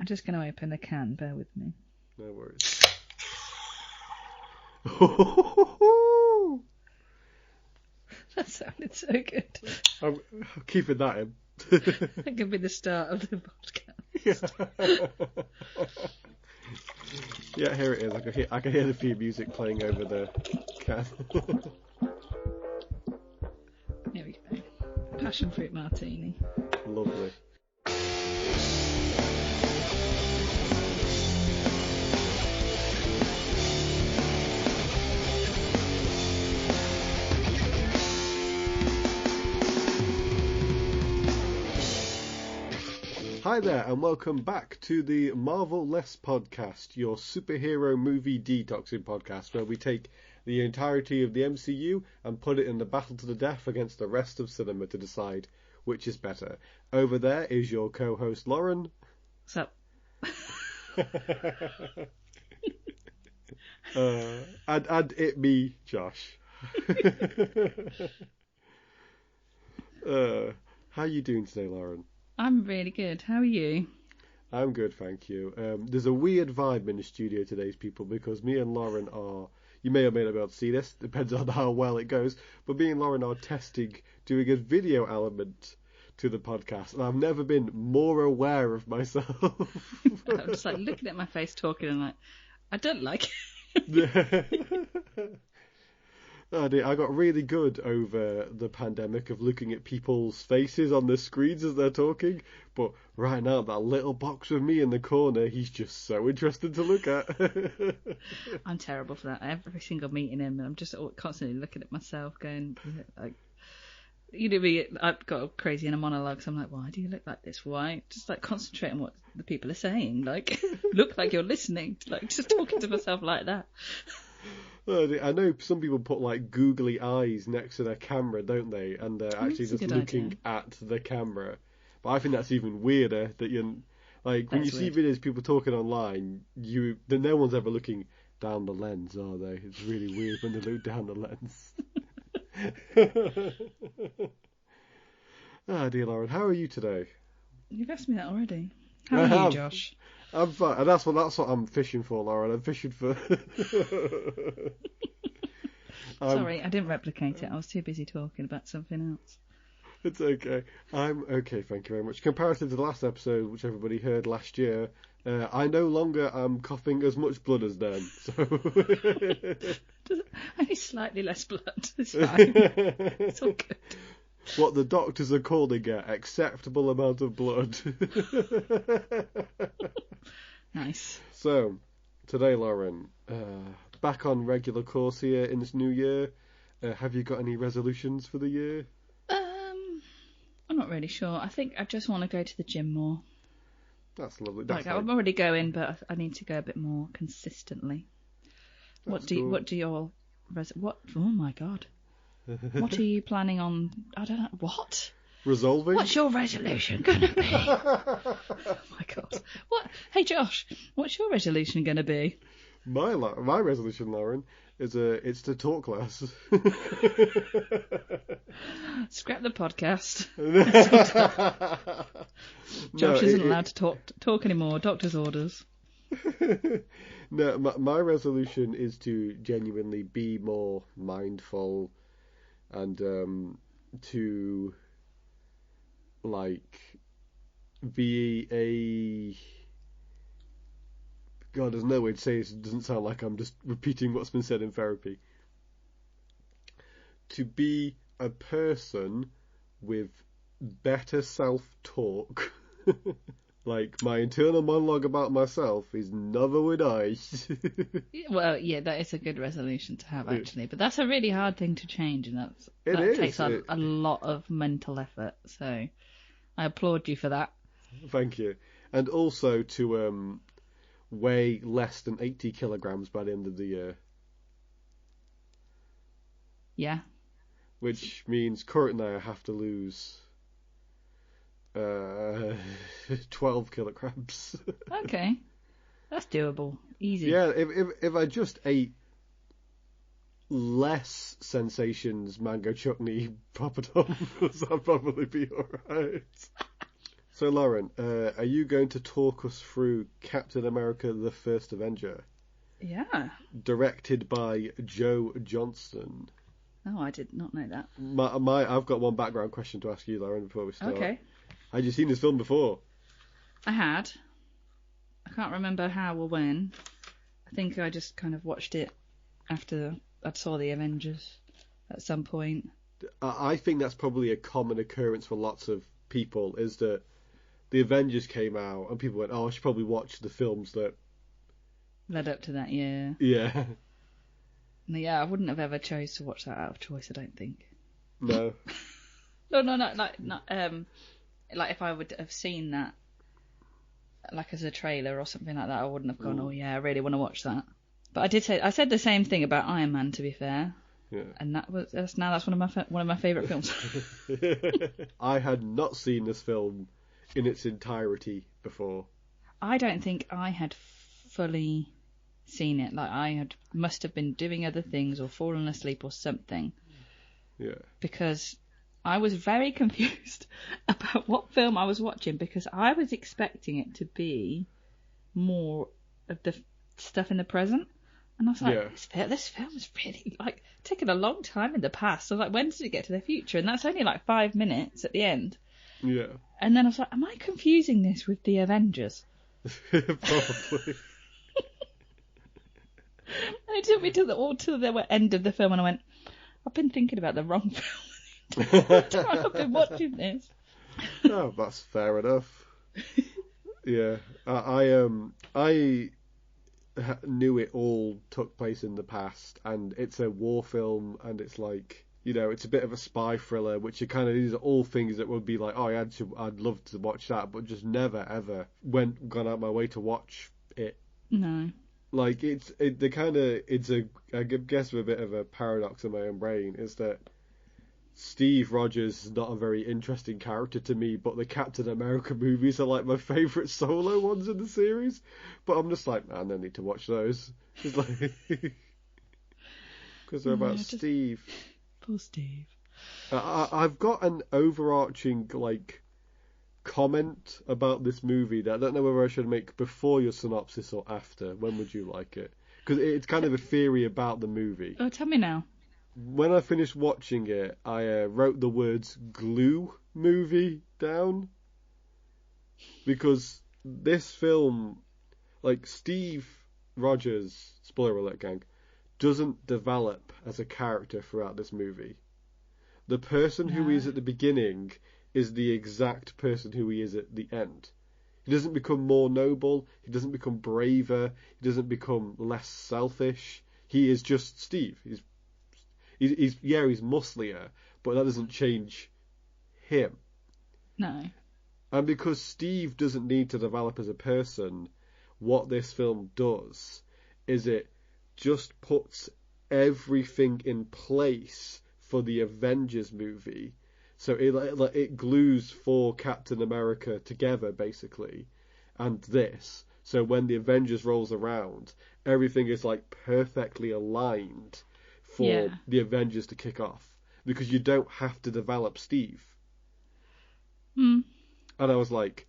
I'm just going to open the can. Bear with me. No worries. That sounded so good. I'm keeping that in. That could be the start of the podcast. Yeah, here it is. I can hear the theme music playing over the can. Here we go. Passion fruit martini. Lovely. Hi there, and welcome back to the Marvelless podcast, your superhero movie detoxing podcast, where we take the entirety of the MCU and put it in the battle to the death against the rest of cinema to decide which is better. Over there is your co-host Lauren. What's up? And it me, Josh. How you doing today, Lauren? I'm really good. How are you? I'm good, thank you. There's a weird vibe in the studio today, people, because me and Lauren are... You may or may not be able to see this, depends on how well it goes, but me and Lauren are doing a video element to the podcast, and I've never been more aware of myself. I'm just like looking at my face talking and like, I don't like it. Oh dear, I got really good over the pandemic of looking at people's faces on the screens as they're talking, but right now that little box with me in the corner, he's just so interesting to look at. I'm terrible for that. Every single meeting him, and I'm just constantly looking at myself going, like, you know me, I've got crazy in a monologue, so I'm like, why do you look like this? Why? Just like concentrate on what the people are saying, like look like you're listening, like just talking to myself like that. I know some people put like googly eyes next to their camera, don't they? And they're actually just looking at the camera. But I think that's even weirder. That you like when you see videos of people talking online, no one's ever looking down the lens, are they? It's really weird when they look down the lens. Ah, dear Lauren, how are you today? You've asked me that already. How are you, Josh? I'm fine, and that's what I'm fishing for, Lauren. I'm fishing for. Sorry, I didn't replicate it. I was too busy talking about something else. It's okay. I'm okay, thank you very much. Comparative to the last episode, which everybody heard last year, I no longer am coughing as much blood as then. So only slightly less blood. It's fine. It's all good. What the doctors are calling an acceptable amount of blood. Nice. So, today, Lauren, back on regular course here in this new year. Have you got any resolutions for the year? I'm not really sure. I think I just want to go to the gym more. That's lovely. I'm already going, but I need to go a bit more consistently. What do your what? Oh my god. What are you planning on? I don't know. What? Resolving? What's your resolution going to be? Oh my god. What? Hey Josh, what's your resolution going to be? My resolution, Lauren, is it's to talk less. Scrap the podcast. Josh isn't allowed to talk anymore. Doctor's orders. No, my resolution is to genuinely be more mindful and to like be a... God, there's no way to say this. It doesn't sound like I'm just repeating what's been said in therapy. To be a person with better self-talk. Like, my internal monologue about myself is never would I. Well, yeah, that is a good resolution to have, actually. But that's a really hard thing to change, and that takes a lot of mental effort. So I applaud you for that. Thank you. And also to weigh less than 80 kilograms by the end of the year. Yeah. Which means currently I have to lose 12 kilograms. Okay. That's doable. Easy. Yeah, if I just ate less Sensations mango chutney poppadoms, I'd probably be alright. So, Lauren, are you going to talk us through Captain America: The First Avenger? Yeah. Directed by Joe Johnston. Oh, I did not know that. I've got one background question to ask you, Lauren, before we start. Okay. Had you seen this film before? I had. I can't remember how or when. I think I just kind of watched it after I saw the Avengers at some point. I think that's probably a common occurrence for lots of people, is that the Avengers came out and people went, oh, I should probably watch the films that led up to that, yeah. Yeah. Yeah, I wouldn't have ever chose to watch that out of choice, I don't think. No. No, like if I would have seen that like as a trailer or something like that, I wouldn't have gone, oh yeah, I really want to watch that. But I said the same thing about Iron Man, to be fair. Yeah. And that's one of my favourite films. I had not seen this film in its entirety before. I don't think I had fully seen it. Like must have been doing other things or fallen asleep or something. Yeah. Because I was very confused about what film I was watching, because I was expecting it to be more of the stuff in the present. And I was like, this film is really like taking a long time in the past. So I was like, when does it get to the future? And that's only like 5 minutes at the end. Yeah. And then I was like, am I confusing this with the Avengers? Probably. And it took me to the end of the film, and I went, I've been thinking about the wrong film. I've been watching this. Oh, that's fair enough. Yeah, I knew it all took place in the past, and it's a war film, and it's like, you know, it's a bit of a spy thriller, which are kind of, these are all things that would be like, oh, I'd love to watch that, but just never ever gone out my way to watch it. No. Like I guess a bit of a paradox in my own brain is that Steve Rogers is not a very interesting character to me, but the Captain America movies are like my favourite solo ones in the series. But I'm just like, man, I need to watch those. It's like, because they're about Steve. Poor Steve. I've got an overarching comment about this movie that I don't know whether I should make before your synopsis or after. When would you like it? Because it's kind of a theory about the movie. Oh, tell me now. When I finished watching it, I wrote the words glue movie down. Because this film, like Steve Rogers, spoiler alert gang, doesn't develop as a character throughout this movie. The person who he is at the beginning is the exact person who he is at the end. He doesn't become more noble, he doesn't become braver, he doesn't become less selfish. He is just Steve. He's musclier, but that doesn't change him. No. And because Steve doesn't need to develop as a person, what this film does is it just puts everything in place for the Avengers movie. So it glues for Captain America together, basically, and this. So when the Avengers rolls around, everything is like perfectly aligned for the Avengers to kick off, because you don't have to develop Steve. Mm. And I was like,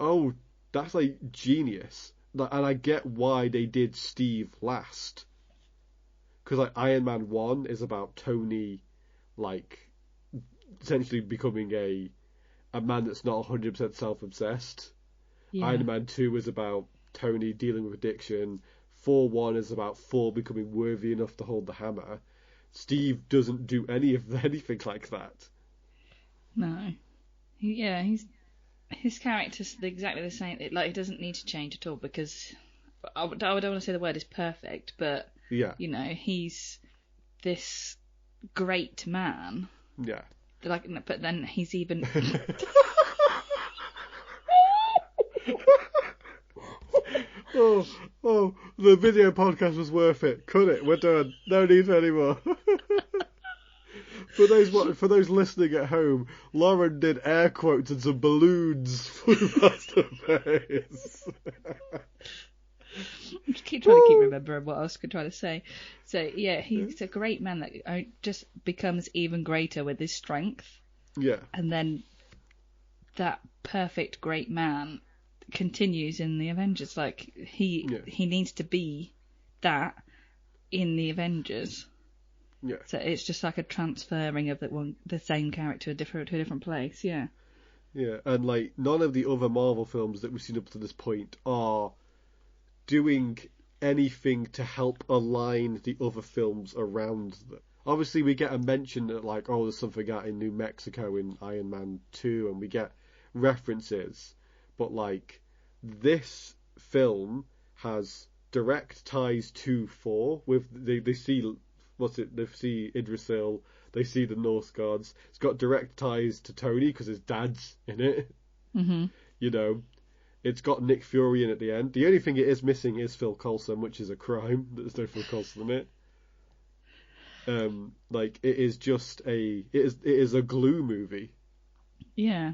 oh, that's like genius. And I get why they did Steve last. Because like Iron Man 1 is about Tony, like, essentially becoming a man that's not 100% self-obsessed. Yeah. Iron Man 2 is about Tony dealing with addiction. Thor 1 is about Thor becoming worthy enough to hold the hammer. Steve doesn't do anything like that. No. His character's exactly the same. Like, he doesn't need to change at all, because I don't want to say the word is perfect, but you know, he's this great man. Yeah. Like, but then he's even. Oh, the video podcast was worth it. Cut it. We're done. No need for any more. For those listening at home, Lauren did air quotes and some balloons for the face. I'm just trying to keep remembering what I was trying to say. So yeah, he's a great man that just becomes even greater with his strength. Yeah. And then that perfect great man continues in the Avengers. Like he needs to be that in the Avengers. Yeah. So it's just like a transferring of the same character to a different place. Yeah. Yeah, and like none of the other Marvel films that we've seen up to this point are doing anything to help align the other films around them. Obviously, we get a mention that like, oh, there's something out in New Mexico in Iron Man 2, and we get references, but like this film has direct ties to Thor. With they see they see Idrisil. They see the Norse gods. It's got direct ties to Tony because his dad's in it. Mm-hmm. You know, it's got Nick Fury in at the end. The only thing it is missing is Phil Coulson, which is a crime that there's no Phil Coulson in it. Like it is just it is a glue movie. Yeah,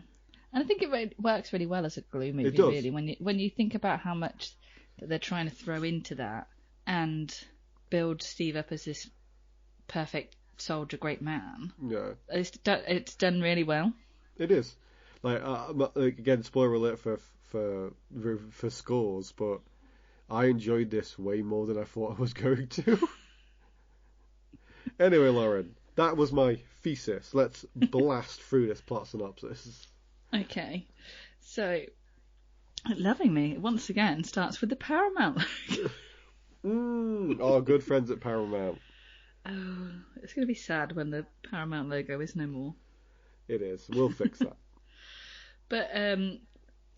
and I think it works really well as a glue movie. It does. Really, when you think about how much that they're trying to throw into that and build Steve up as this perfect soldier, great man. Yeah, it's done really well. It is. Like again, spoiler alert for scores, but I enjoyed this way more than I thought I was going to. Anyway, Lauren, that was my thesis. Let's blast through this plot synopsis. Okay, so Lovingly once again starts with the Paramount. Our good friends at Paramount. Oh, it's going to be sad when the Paramount logo is no more. It is. We'll fix that. But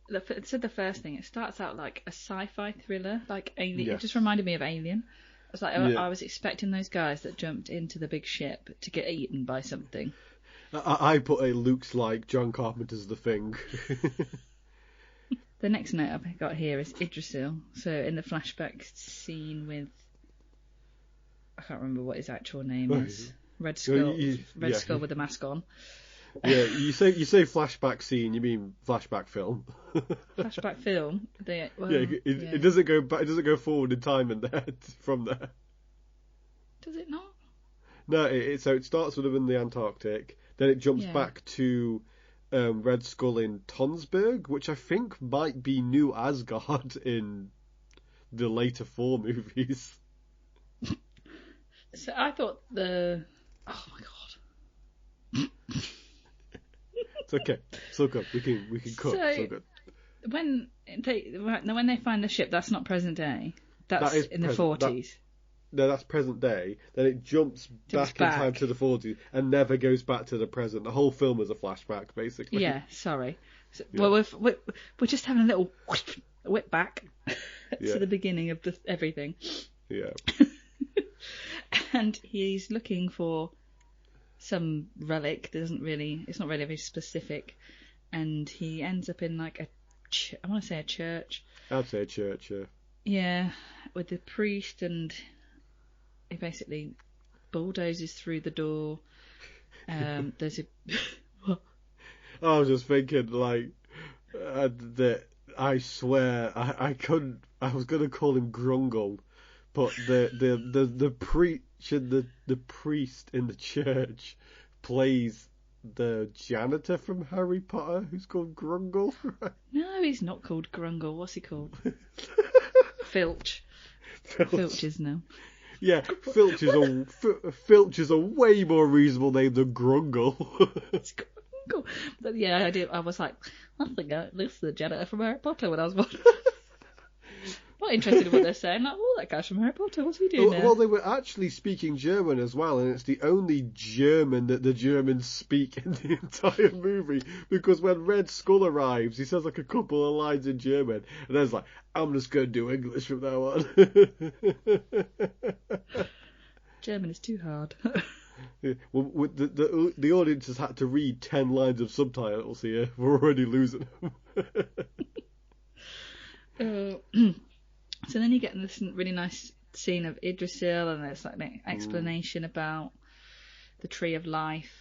the first thing, it starts out like a sci-fi thriller, like Alien. Yes. It just reminded me of Alien. I was like, I was expecting those guys that jumped into the big ship to get eaten by something. I put it looks like John Carpenter's The Thing. The next note I've got here is Idrisil. So in the flashback scene with, I can't remember what his actual name is. Red Skull. Red Skull with the mask on. Yeah, you say flashback scene, you mean flashback film. Flashback film. It doesn't go back. It doesn't go forward in time and there from there. Does it not? No. So it starts with them in the Antarctic, then it jumps back to Red Skull in Tonsberg, which I think might be New Asgard in the later Thor movies. So I thought oh my god. It's okay. So good. We can cut. So good. When they find the ship, that's not present day. That is in the 40s. No, that's present day. Then it jumps back in time to the 40s and never goes back to the present. The whole film is a flashback, basically. Yeah, sorry. So, well, we're just having a little whip back to the beginning of everything. Yeah. And he's looking for some relic. It's not really very specific. And he ends up in like I want to say a church. I'd say a church, yeah. Yeah, with the priest, and he basically bulldozes through the door. There's a... I was just thinking, like, that I swear I couldn't. I was gonna call him Grungle, but the priest in the church plays the janitor from Harry Potter, who's called Grungle. No, he's not called Grungle. What's he called? Filch. Filch is no. Yeah, Filch is a way more reasonable name than Grungle. It's Grungle. But yeah, I was like, I think this is the janitor from Harry Potter when I was born. Not interested in what they're saying. Like, that guy's from Harry Potter. What's he doing there? Well, they were actually speaking German as well, and it's the only German that the Germans speak in the entire movie. Because when Red Skull arrives, he says like a couple of lines in German, and then it's like, I'm just going to do English from now on. German is too hard. Yeah, well, the audience has had to read 10 lines of subtitles here. We're already losing them. So then you get this really nice scene of Idrisil, and there's like an explanation about the tree of life,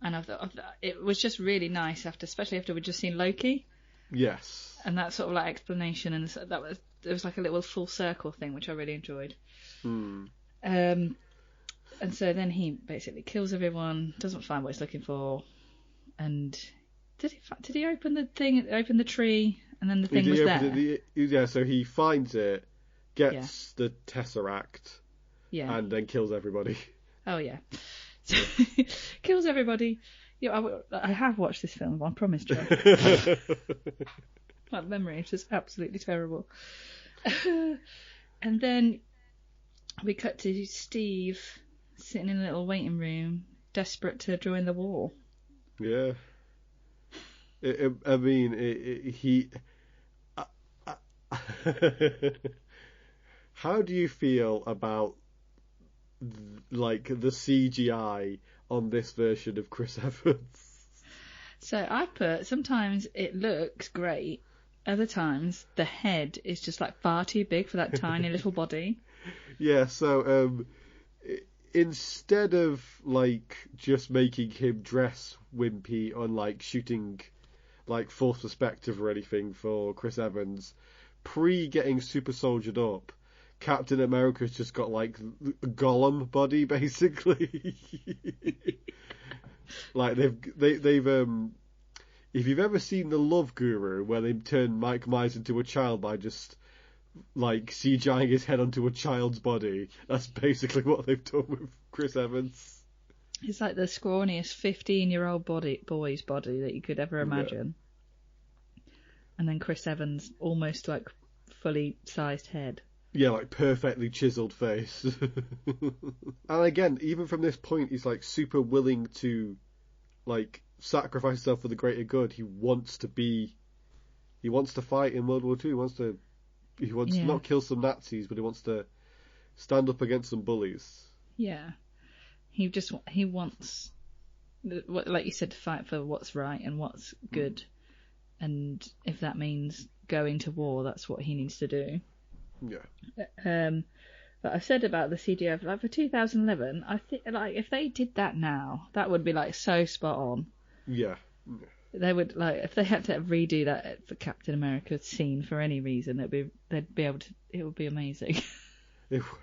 and I thought it was just really nice especially after we'd just seen Loki. Yes. And that sort of like explanation, and it was like a little full circle thing, which I really enjoyed. And so then he basically kills everyone, doesn't find what he's looking for, and Did he open the thing? Open the tree, and then the thing was there. So he finds it, gets the Tesseract, and then kills everybody. Oh yeah, kills everybody. Yeah, I have watched this film. I promise, John. My memory is just absolutely terrible. And then we cut to Steve sitting in a little waiting room, desperate to join the war. Yeah. How do you feel about like the CGI on this version of Chris Evans? So I put, sometimes it looks great, other times the head is just like far too big for that tiny little body. Yeah, so instead of like just making him dress wimpy on like shooting like forced perspective or anything for Chris Evans, getting super soldiered up, Captain America's just got like a Gollum body basically. Like they've if you've ever seen The Love Guru, where they turn Mike Myers into a child by just like CGIing his head onto a child's body, that's basically what they've done with Chris Evans. It's like the scrawniest 15-year-old boy's body that you could ever imagine. Yeah. And then Chris Evans' almost like fully sized head. Yeah, like perfectly chiseled face. And again, even from this point, he's like super willing to like sacrifice himself for the greater good. He wants to fight in World War II. He wants to not kill some Nazis, but he wants to stand up against some bullies. Yeah. He wants, like you said, to fight for what's right and what's good. And if that means going to war, that's what he needs to do. Yeah. But I've said about the CGI, like for 2011, I think like if they did that now, that would be like so spot on. Yeah. They would, like, if they had to redo that for Captain America scene for any reason, they'd be able to. It would be amazing. It would.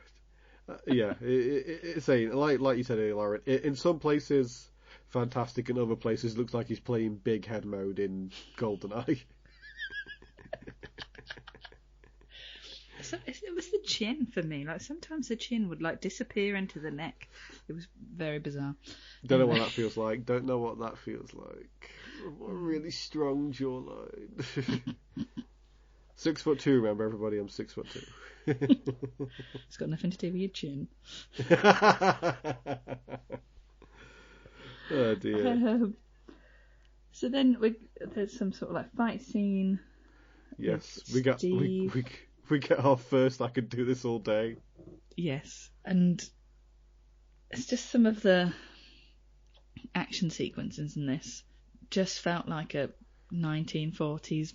Yeah, it's like you said earlier, Lauren. In some places, fantastic. In other places, it looks like he's playing big head mode in GoldenEye. So it was the chin for me. Like sometimes the chin would like disappear into the neck. It was very bizarre. Don't know what that feels like. Don't know what that feels like. A really strong jawline. 6'2", remember everybody, I'm 6'2". It's got nothing to do with your chin. Oh dear. So then there's some sort of like fight scene. Yes, we get our first I could do this all day. Yes, and it's just some of the action sequences in this just felt like a 1940s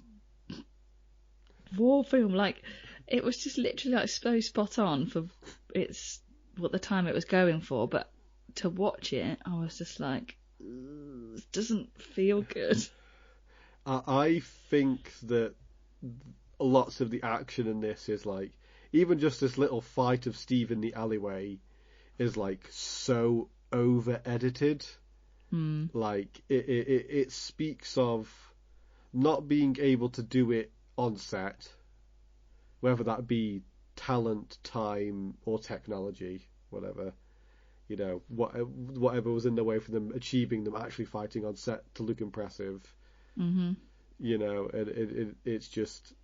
war film. Like it was just literally like so spot on for what the time it was going for. But to watch it, I was just like, it doesn't feel good. I think that lots of the action in this is like, even just this little fight of Steve in the alleyway is like so over edited. Like it speaks of not being able to do it on set, whether that be talent, time, or technology, whatever. You know, whatever was in the way for them achieving them actually fighting on set to look impressive. Mm-hmm. You know, it's just,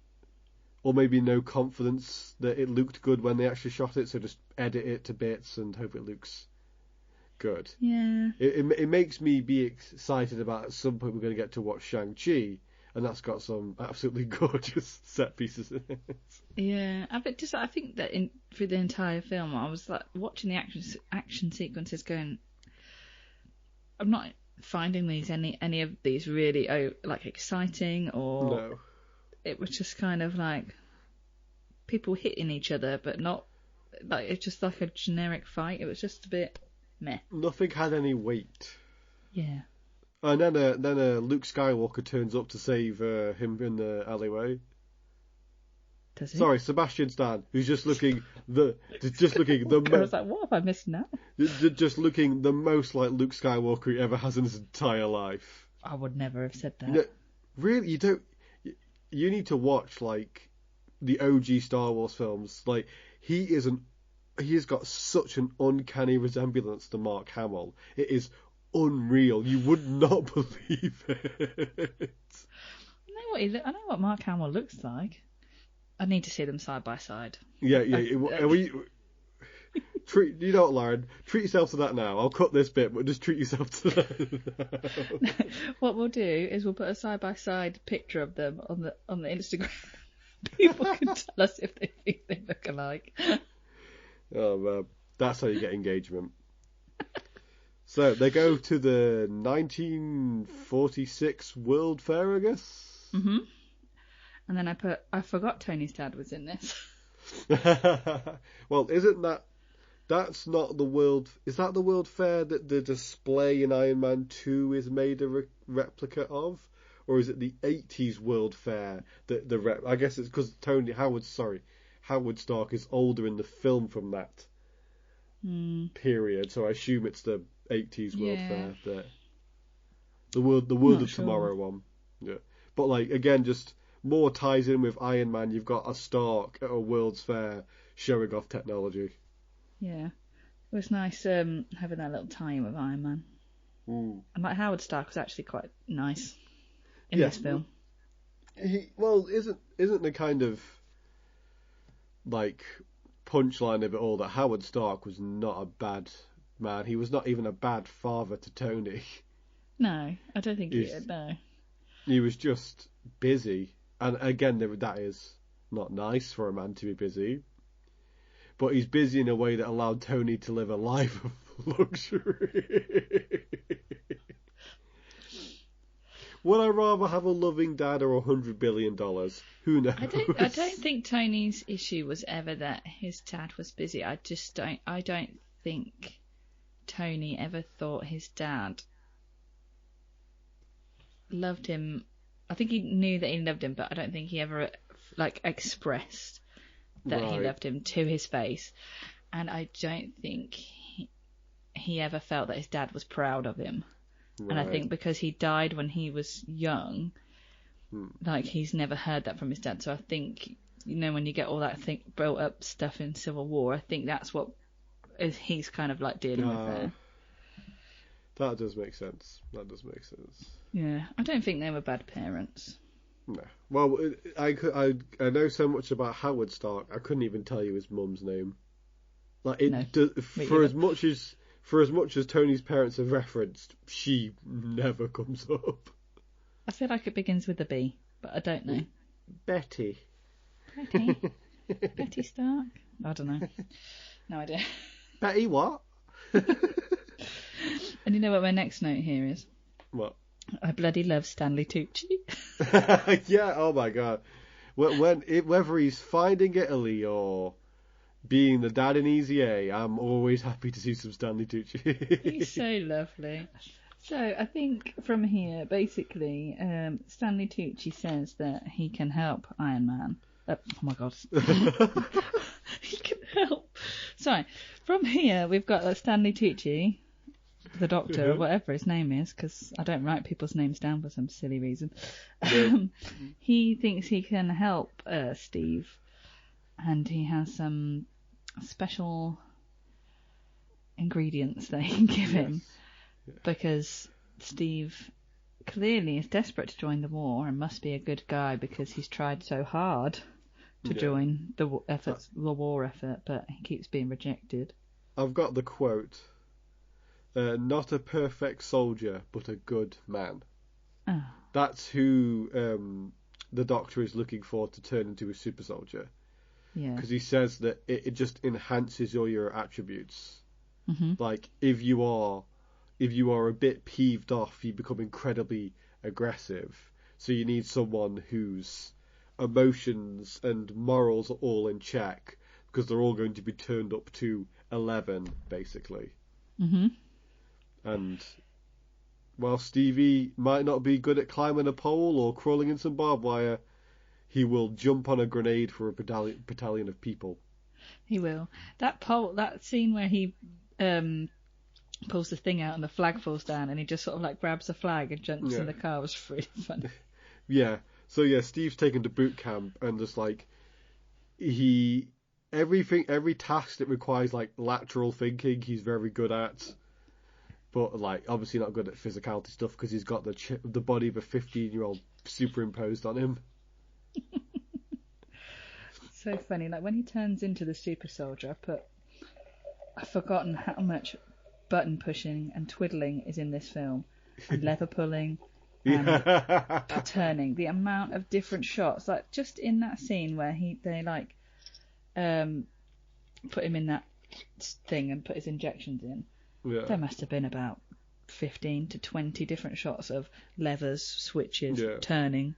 or maybe no confidence that it looked good when they actually shot it, so just edit it to bits and hope it looks good. Yeah. It makes me be excited about at some point we're going to get to watch Shang-Chi, and that's got some absolutely gorgeous set pieces in it. Yeah, I think that through the entire film, I was like watching the action sequences, going, I'm not finding any of these really like exciting, or no. It was just kind of like people hitting each other, but not like it's just like a generic fight. It was just a bit meh. Nothing had any weight. Yeah. And then Luke Skywalker turns up to save him in the alleyway. Does he? Sorry, Sebastian Stan, who's just looking the I was like, what have I missed now? Just looking the most like Luke Skywalker he ever has in his entire life. I would never have said that. You know, really, you don't. You need to watch like the OG Star Wars films. Like he has got such an uncanny resemblance to Mark Hamill. It is unreal. You would not believe it. I know what Mark Hamill looks like. I need to see them side by side. Yeah. You know what, Lauren? Treat yourself to that now. I'll cut this bit, but just treat yourself to that. What we'll do is we'll put a side by side picture of them on the Instagram. People can tell us if they think they look alike. Oh man, that's how you get engagement. So they go to the 1946 World Fair, I guess. Mhm. And then I forgot Tony's dad was in this. Well, isn't that's not the world? Is that the World Fair that the display in Iron Man 2 is made a replica of, or is it the 80s World Fair that I guess it's because Howard Stark is older in the film from that period, so I assume it's the 80s World Fair, the World of Tomorrow one. Yeah, but like again, just more ties in with Iron Man. You've got a Stark at a World's Fair showing off technology. Yeah, it was nice having that little tie-in with Iron Man. And like Howard Stark was actually quite nice in this film. Isn't the kind of like punchline of it all that Howard Stark was not a bad man. He was not even a bad father to Tony. No, I don't think he did. No, he was just busy, and again, that is not nice for a man to be busy. But he's busy in a way that allowed Tony to live a life of luxury. Would I rather have a loving dad or $100 billion? Who knows? I don't think Tony's issue was ever that his dad was busy. I don't think Tony ever thought his dad loved him. I think he knew that he loved him, but I don't think he ever like expressed that he loved him to his face. And I don't think he ever felt that his dad was proud of him. Right. And I think because he died when he was young, like he's never heard that from his dad. So I think, when you get all that built up stuff in Civil War, I think that's what he's kind of like dealing with there. That does make sense. Yeah, I don't think they were bad parents. No. Well, I know so much about Howard Stark. I couldn't even tell you his mum's name. Like for as much as Tony's parents have referenced, she never comes up. I feel like it begins with a B, but I don't know. Betty Stark. I don't know. No idea. Betty what? And you know what my next note here is? What? I bloody love Stanley Tucci. Yeah, oh my god. Whether he's Finding Italy or being the dad in Easy A, I'm always happy to see some Stanley Tucci. He's so lovely. So I think from here, basically, Stanley Tucci says that he can help Iron Man. Oh my god. He can help. Sorry. From here, we've got Stanley Tucci, the doctor, or whatever his name is, because I don't write people's names down for some silly reason. He thinks he can help Steve, and he has some special ingredients that he can give him, because Steve clearly is desperate to join the war and must be a good guy because he's tried so hard to join the war effort, but he keeps being rejected. I've got the quote. Not a perfect soldier, but a good man. Oh. That's who the Doctor is looking for to turn into a super soldier. Yeah. Because he says that it just enhances all your attributes. Mm-hmm. Like if you are a bit peeved off, you become incredibly aggressive. So you need someone whose emotions and morals are all in check, because they're all going to be turned up to 11, basically. Mm-hmm. And while Stevie might not be good at climbing a pole or crawling in some barbed wire, he will jump on a grenade for a battalion of people. He will. That scene where he pulls the thing out and the flag falls down, and he just sort of like grabs the flag and jumps in the car. It was really funny. Yeah. So yeah, Steve's taken to boot camp, and just like every task that requires like lateral thinking, he's very good at. But like obviously not good at physicality stuff because he's got the body of a 15-year-old superimposed on him. So funny. Like when he turns into the super soldier, I've forgotten how much button pushing and twiddling is in this film, and lever pulling and turning. The amount of different shots, like just in that scene where they like put him in that thing and put his injections in. Yeah. There must have been about 15 to 20 different shots of levers, switches, turning.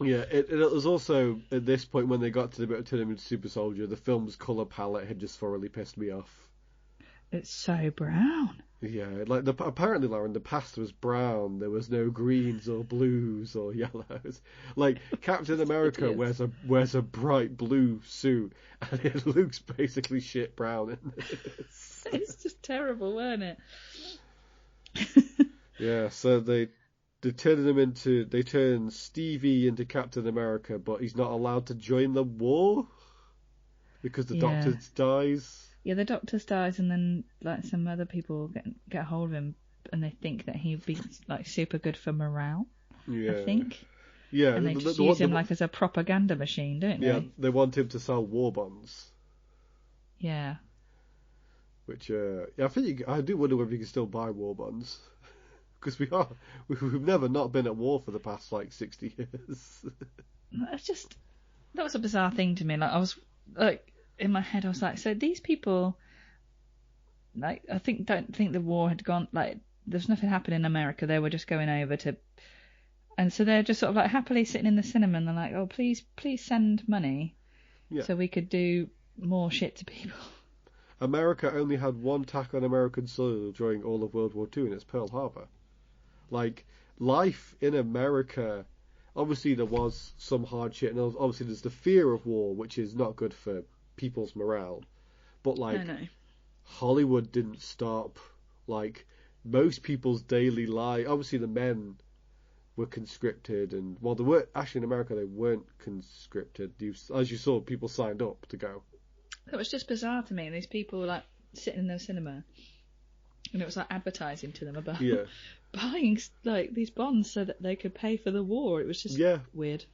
Yeah, it was also at this point when they got to the bit of turning him into Super Soldier, the film's colour palette had just thoroughly pissed me off. It's so brown. Yeah, like apparently, Lauren, the past was brown. There was no greens or blues or yellows. Like Captain America wears a bright blue suit, and it looks basically shit brown in this. It's just terrible, weren't it? Yeah, so they turn Stevie into Captain America, but he's not allowed to join the war because the Doctor dies. Yeah, the Doctor dies, and then like some other people get hold of him, and they think that he'd be like super good for morale. Yeah, I think. Yeah, and they just use him like as a propaganda machine, don't they? Yeah, they want him to sell war bonds. Yeah. Which I think I do wonder whether you can still buy war bonds, because we've never not been at war for the past like 60 years. That was a bizarre thing to me. Like I was like. In my head, I was like, so these people, like, don't think the war had gone, like, there's nothing happening in America. They were just going over to, and so they're just sort of like happily sitting in the cinema, and they're like, oh, please send money, so we could do more shit to people. America only had one attack on American soil during all of World War II, and it's Pearl Harbor. Like, life in America, obviously there was some hard shit, and obviously there's the fear of war, which is not good for people's morale, but like Hollywood didn't stop. Like most people's daily life, obviously the men were conscripted, and well, they were actually in America they weren't conscripted. As you saw, people signed up to go. It was just bizarre to me. These people were like sitting in the cinema, and it was like advertising to them about buying like these bonds so that they could pay for the war. It was just weird.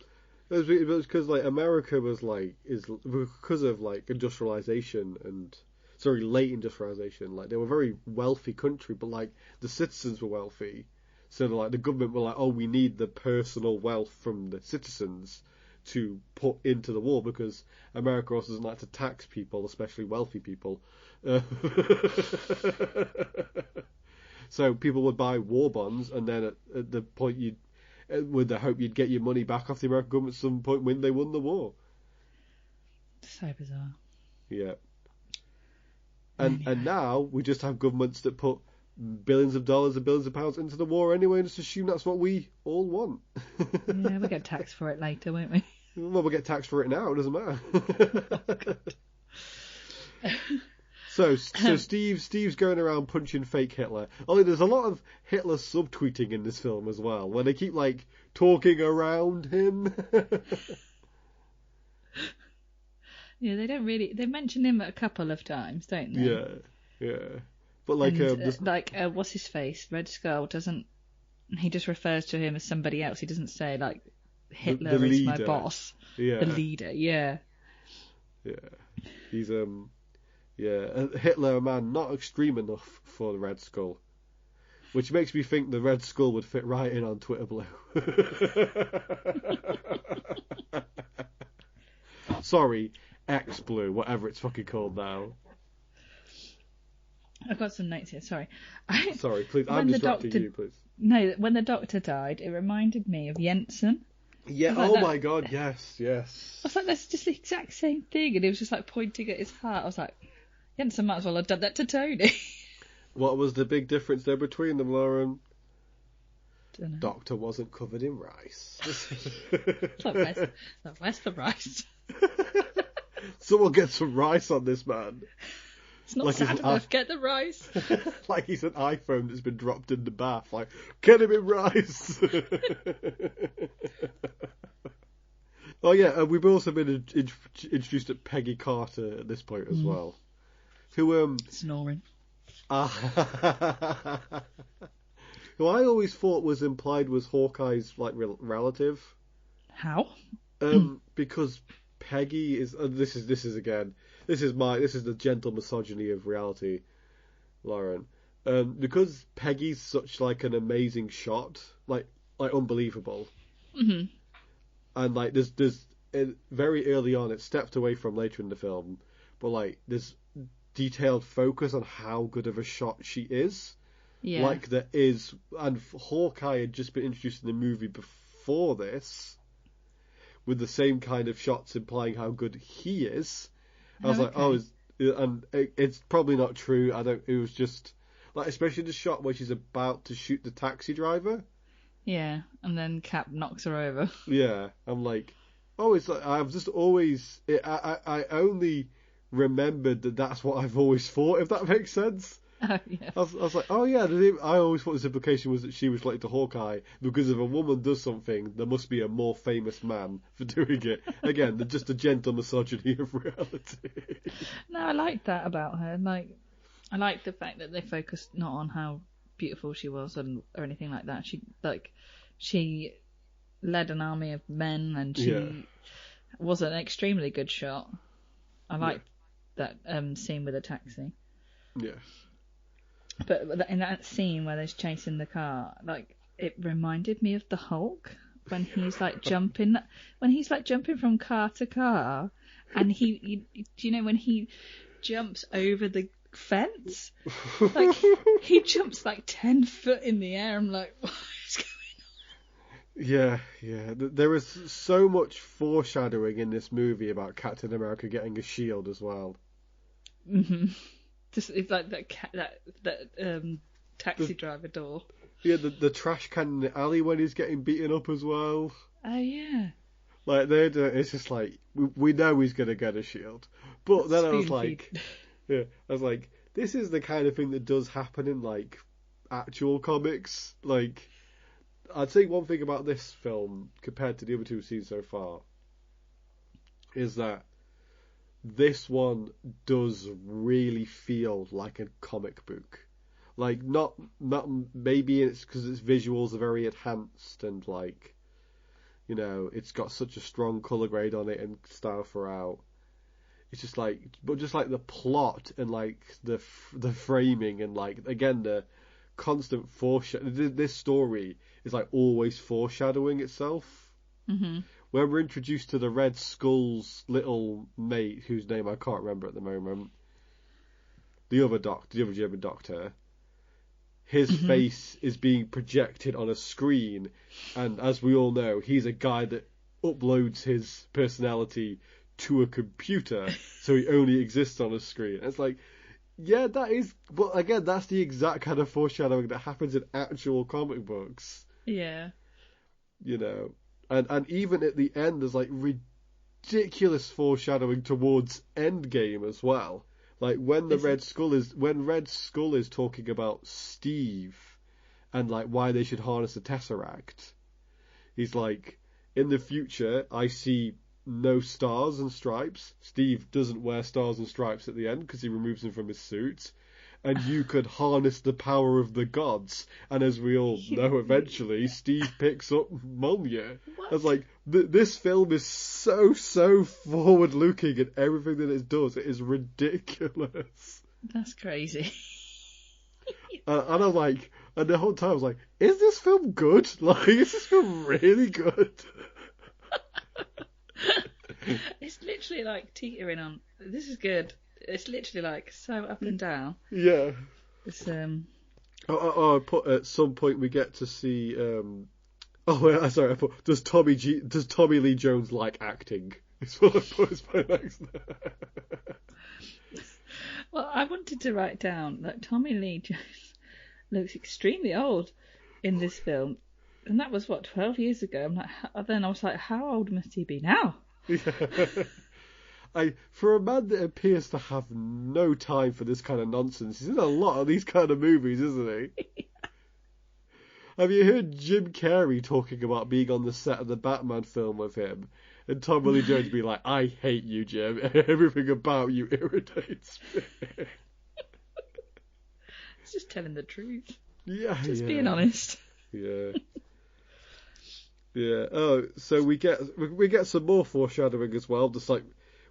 It was because like America was like because of like industrialization and late industrialization. Like they were a very wealthy country, but like the citizens were wealthy, so like the government were like, oh, we need the personal wealth from the citizens to put into the war, because America also doesn't like to tax people, especially wealthy people. So people would buy war bonds, and then at the point with the hope you'd get your money back off the American government at some point when they won the war. So bizarre. Yeah. And now we just have governments that put billions of dollars and billions of pounds into the war anyway, and just assume that's what we all want. Yeah, we'll get taxed for it later, won't we? Well, we'll get taxed for it now, it doesn't matter. So Steve's going around punching fake Hitler. Only there's a lot of Hitler subtweeting in this film as well, where they keep like talking around him. Yeah, they mention him a couple of times, don't they? Yeah. But like what's his face? Red Skull he just refers to him as somebody else. He doesn't say like Hitler is my boss. Yeah. The leader. Yeah. Yeah. He's Hitler, a man not extreme enough for the Red Skull, which makes me think the Red Skull would fit right in on Twitter Blue. Sorry, X Blue, whatever it's fucking called now. I've got some notes here. Sorry. Sorry, please. I'm distracting you, please. No, when the Doctor died, it reminded me of Jensen. Yeah. Oh my God. Yes. I was like, that's just the exact same thing, and he was just like pointing at his heart. I was like, Jensen might as well have done that to Tony. What was the big difference there between them, Lauren? Dunno. Doctor wasn't covered in rice. Where's the rice? Someone get some rice on this man. It's not sad enough. Get the rice. Like he's an iPhone that's been dropped in the bath. Like, get him in rice. Oh yeah, we've also been introduced to Peggy Carter at this point as well. Who snoring. Who I always thought was implied was Hawkeye's like relative. How? Because Peggy is. This is the gentle misogyny of reality, Lauren. Because Peggy's such like an amazing shot, like unbelievable. Mm-hmm. And like there's very early on, it's stepped away from later in the film, but like there's detailed focus on how good of a shot she is. Yeah. Like there is, and Hawkeye had just been introduced in the movie before this, with the same kind of shots implying how good he is. I was it's probably not true. It was just like, especially the shot where she's about to shoot the taxi driver. Yeah, and then Cap knocks her over. Yeah, I'm like, it's like I've just always, I only remembered that's what I've always thought, if that makes sense. Oh, yeah. I was like, oh yeah, I always thought this implication was that she was related to Hawkeye, because if a woman does something, there must be a more famous man for doing it. Again, just a gentle misogyny of reality. No, I like that about her. Like, I like the fact that they focused not on how beautiful she was or anything like that. She led an army of men, and she was an extremely good shot. I like that scene with the taxi. Yes. But in that scene where they're chasing the car, like, it reminded me of the Hulk when he's like jumping from car to car, and do you know when he jumps over the fence? Like, he jumps like 10 foot in the air. I'm like, what is going on? Yeah. There is so much foreshadowing in this movie about Captain America getting a shield as well. Mm-hmm. Just, it's like that taxi driver door. Yeah, the trash can in the alley when he's getting beaten up as well. Oh yeah. Like it's just like we know he's gonna get a shield, but then I was like, this is the kind of thing that does happen in like actual comics. Like, I'd say one thing about this film compared to the other two we've seen so far is that this one does really feel like a comic book. Like, not maybe it's because its visuals are very enhanced and, like, you know, it's got such a strong colour grade on it and style throughout. It's just like, but just like the plot and like the framing and like, again, the constant foreshadowing. This story is like always foreshadowing itself. Mm-hmm. When we're introduced to the Red Skull's little mate, whose name I can't remember at the moment, the other German doctor, his face is being projected on a screen, and as we all know, he's a guy that uploads his personality to a computer, so he only exists on a screen. And it's like, yeah, that is, but again, that's the exact kind of foreshadowing that happens in actual comic books. Yeah. You know. And even at the end, there's like ridiculous foreshadowing towards Endgame as well. Like when Red Skull is talking about Steve and like why they should harness the Tesseract, he's like, in the future, I see no stars and stripes. Steve doesn't wear stars and stripes at the end because he removes them from his suit. And you could harness the power of the gods. And as we all know, eventually, Steve picks up Mjolnir. I was like, this film is so forward-looking in everything that it does. It is ridiculous. That's crazy. And I'm like, and the whole time I was like, is this film good? Like, is this film really good? It's literally like teetering on, this is good. It's literally like so up and down. Yeah. It's I put at some point we get to see. I put does Tommy Lee Jones like acting? It's what I put as my next. Well, I wanted to write down that Tommy Lee Jones looks extremely old in this film, and that was 12 years ago. I'm like, then I was like, how old must he be now? Yeah. For a man that appears to have no time for this kind of nonsense, he's in a lot of these kind of movies, isn't he? Have you heard Jim Carrey talking about being on the set of the Batman film with him? And Tom Lee Jones be like, I hate you, Jim. Everything about you irritates me. It's just telling the truth. Yeah, just being honest. Yeah. Yeah. Oh, so we get some more foreshadowing as well. Just like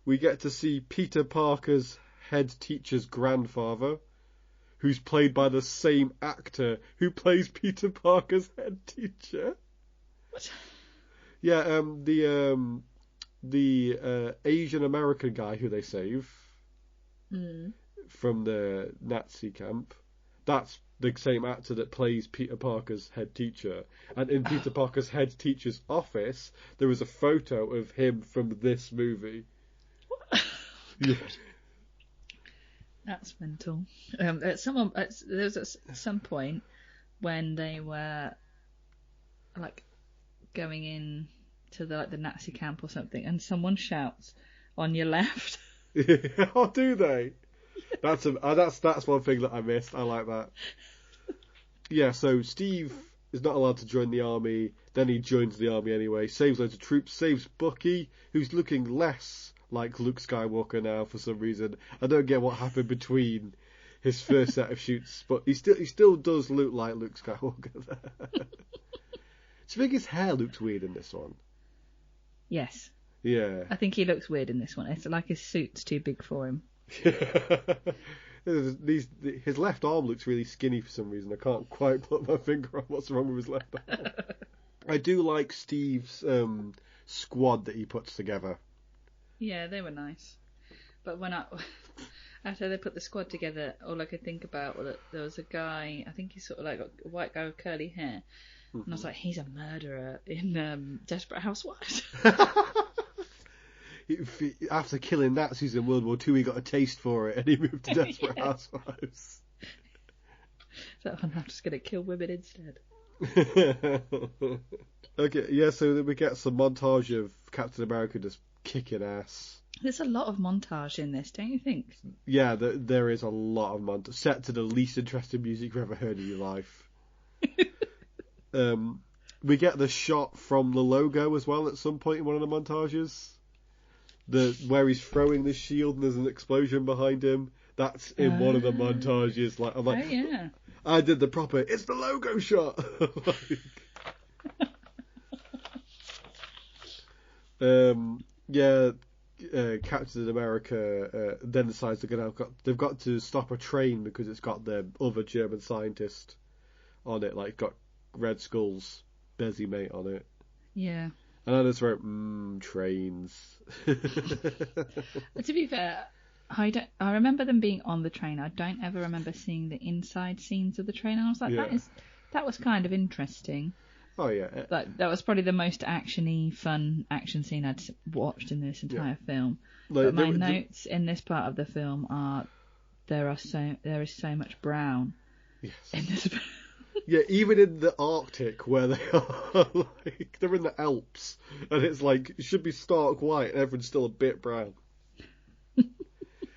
we get to see Peter Parker's head teacher's grandfather, who's played by the same actor who plays Peter Parker's head teacher. What? Yeah. The Asian American guy who they save from the Nazi camp. That's the same actor that plays Peter Parker's head teacher. And in Peter Parker's head teacher's office, there was a photo of him from this movie. Yeah. That's mental. There was at some point when they were like going in to the Nazi camp or something, and someone shouts, "On your left." Oh, do they? That's one thing that I missed. I like that. Yeah, so Steve is not allowed to join the army. Then he joins the army anyway. Saves loads of troops. Saves Bucky, who's looking less like Luke Skywalker now for some reason. I don't get what happened between his first set of shoots, but he still does look like Luke Skywalker there. Do you think his hair looks weird in this one? Yes. Yeah. I think he looks weird in this one. It's like his suit's too big for him. His left arm looks really skinny for some reason. I can't quite put my finger on what's wrong with his left arm. I do like Steve's squad that he puts together. Yeah, they were nice. But after they put the squad together, all I could think about was that there was a guy, I think he's sort of like a white guy with curly hair. And I was like, he's a murderer in Desperate Housewives. After killing Nazis in World War II, he got a taste for it and he moved to Desperate Housewives. So I'm just going to kill women instead. Okay, yeah, so then we get some montage of Captain America just kicking ass. There's a lot of montage in this, don't you think? Yeah, there is a lot of montage. Set to the least interesting music you've ever heard in your life. We get the shot from the logo as well at some point in one of the montages. Where he's throwing the shield and there's an explosion behind him. That's in one of the montages. I'm like, oh yeah. I did the proper. It's the logo shot. Captain America then decides they've got to stop a train because it's got the other German scientist on it, like got Red Skull's Bezzy mate on it. Yeah. And I just wrote, trains. To be fair, I remember them being on the train. I don't ever remember seeing the inside scenes of the train. And I was like, that was kind of interesting. Oh yeah. That was probably the most actiony, fun action scene I'd watched in this entire film. But my notes in this part of the film are there is so much brown in this film. Yeah, even in the Arctic where they are, like, they're in the Alps, and it's like, it should be stark white, and everyone's still a bit brown.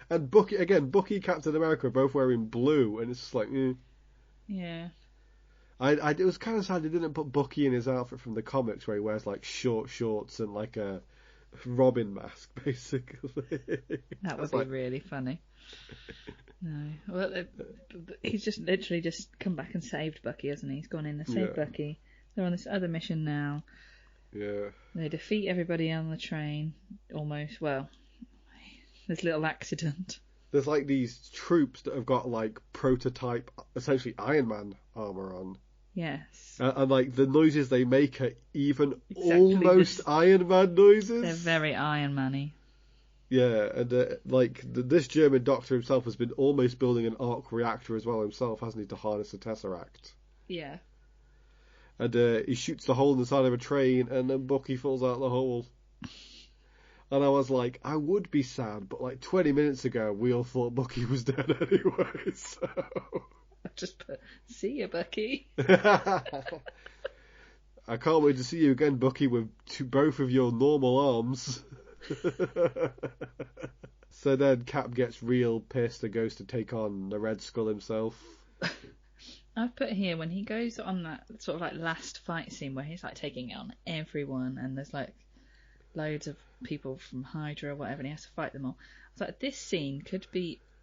And Bucky and Captain America are both wearing blue, and it's just like, Yeah. It was kind of sad they didn't put Bucky in his outfit from the comics where he wears, like, short shorts and, like, a Robin mask, basically. That would be really funny. No. Well, he's just literally just come back and saved Bucky, hasn't he? He's gone in and saved Bucky. They're on this other mission now. Yeah. They defeat everybody on the train, almost. Well, there's a little accident. There's like these troops that have got like prototype, essentially Iron Man armour on. Yes. And like the noises they make are even almost Iron Man noises. They're very Iron Man-y. Yeah, and this German doctor himself has been almost building an arc reactor as well himself, hasn't he, to harness the Tesseract? Yeah. And he shoots the hole in the side of a train, and then Bucky falls out the hole. And I was like, I would be sad, but like 20 minutes ago, we all thought Bucky was dead anyway, so... I just put, see you, Bucky. I can't wait to see you again, Bucky, with both of your normal arms. so then Cap gets real pissed and goes to take on the Red Skull himself. I've put here when he goes on that sort of like last fight scene where he's like taking it on everyone, and there's like loads of people from Hydra or whatever, and he has to fight them all. I was like, this scene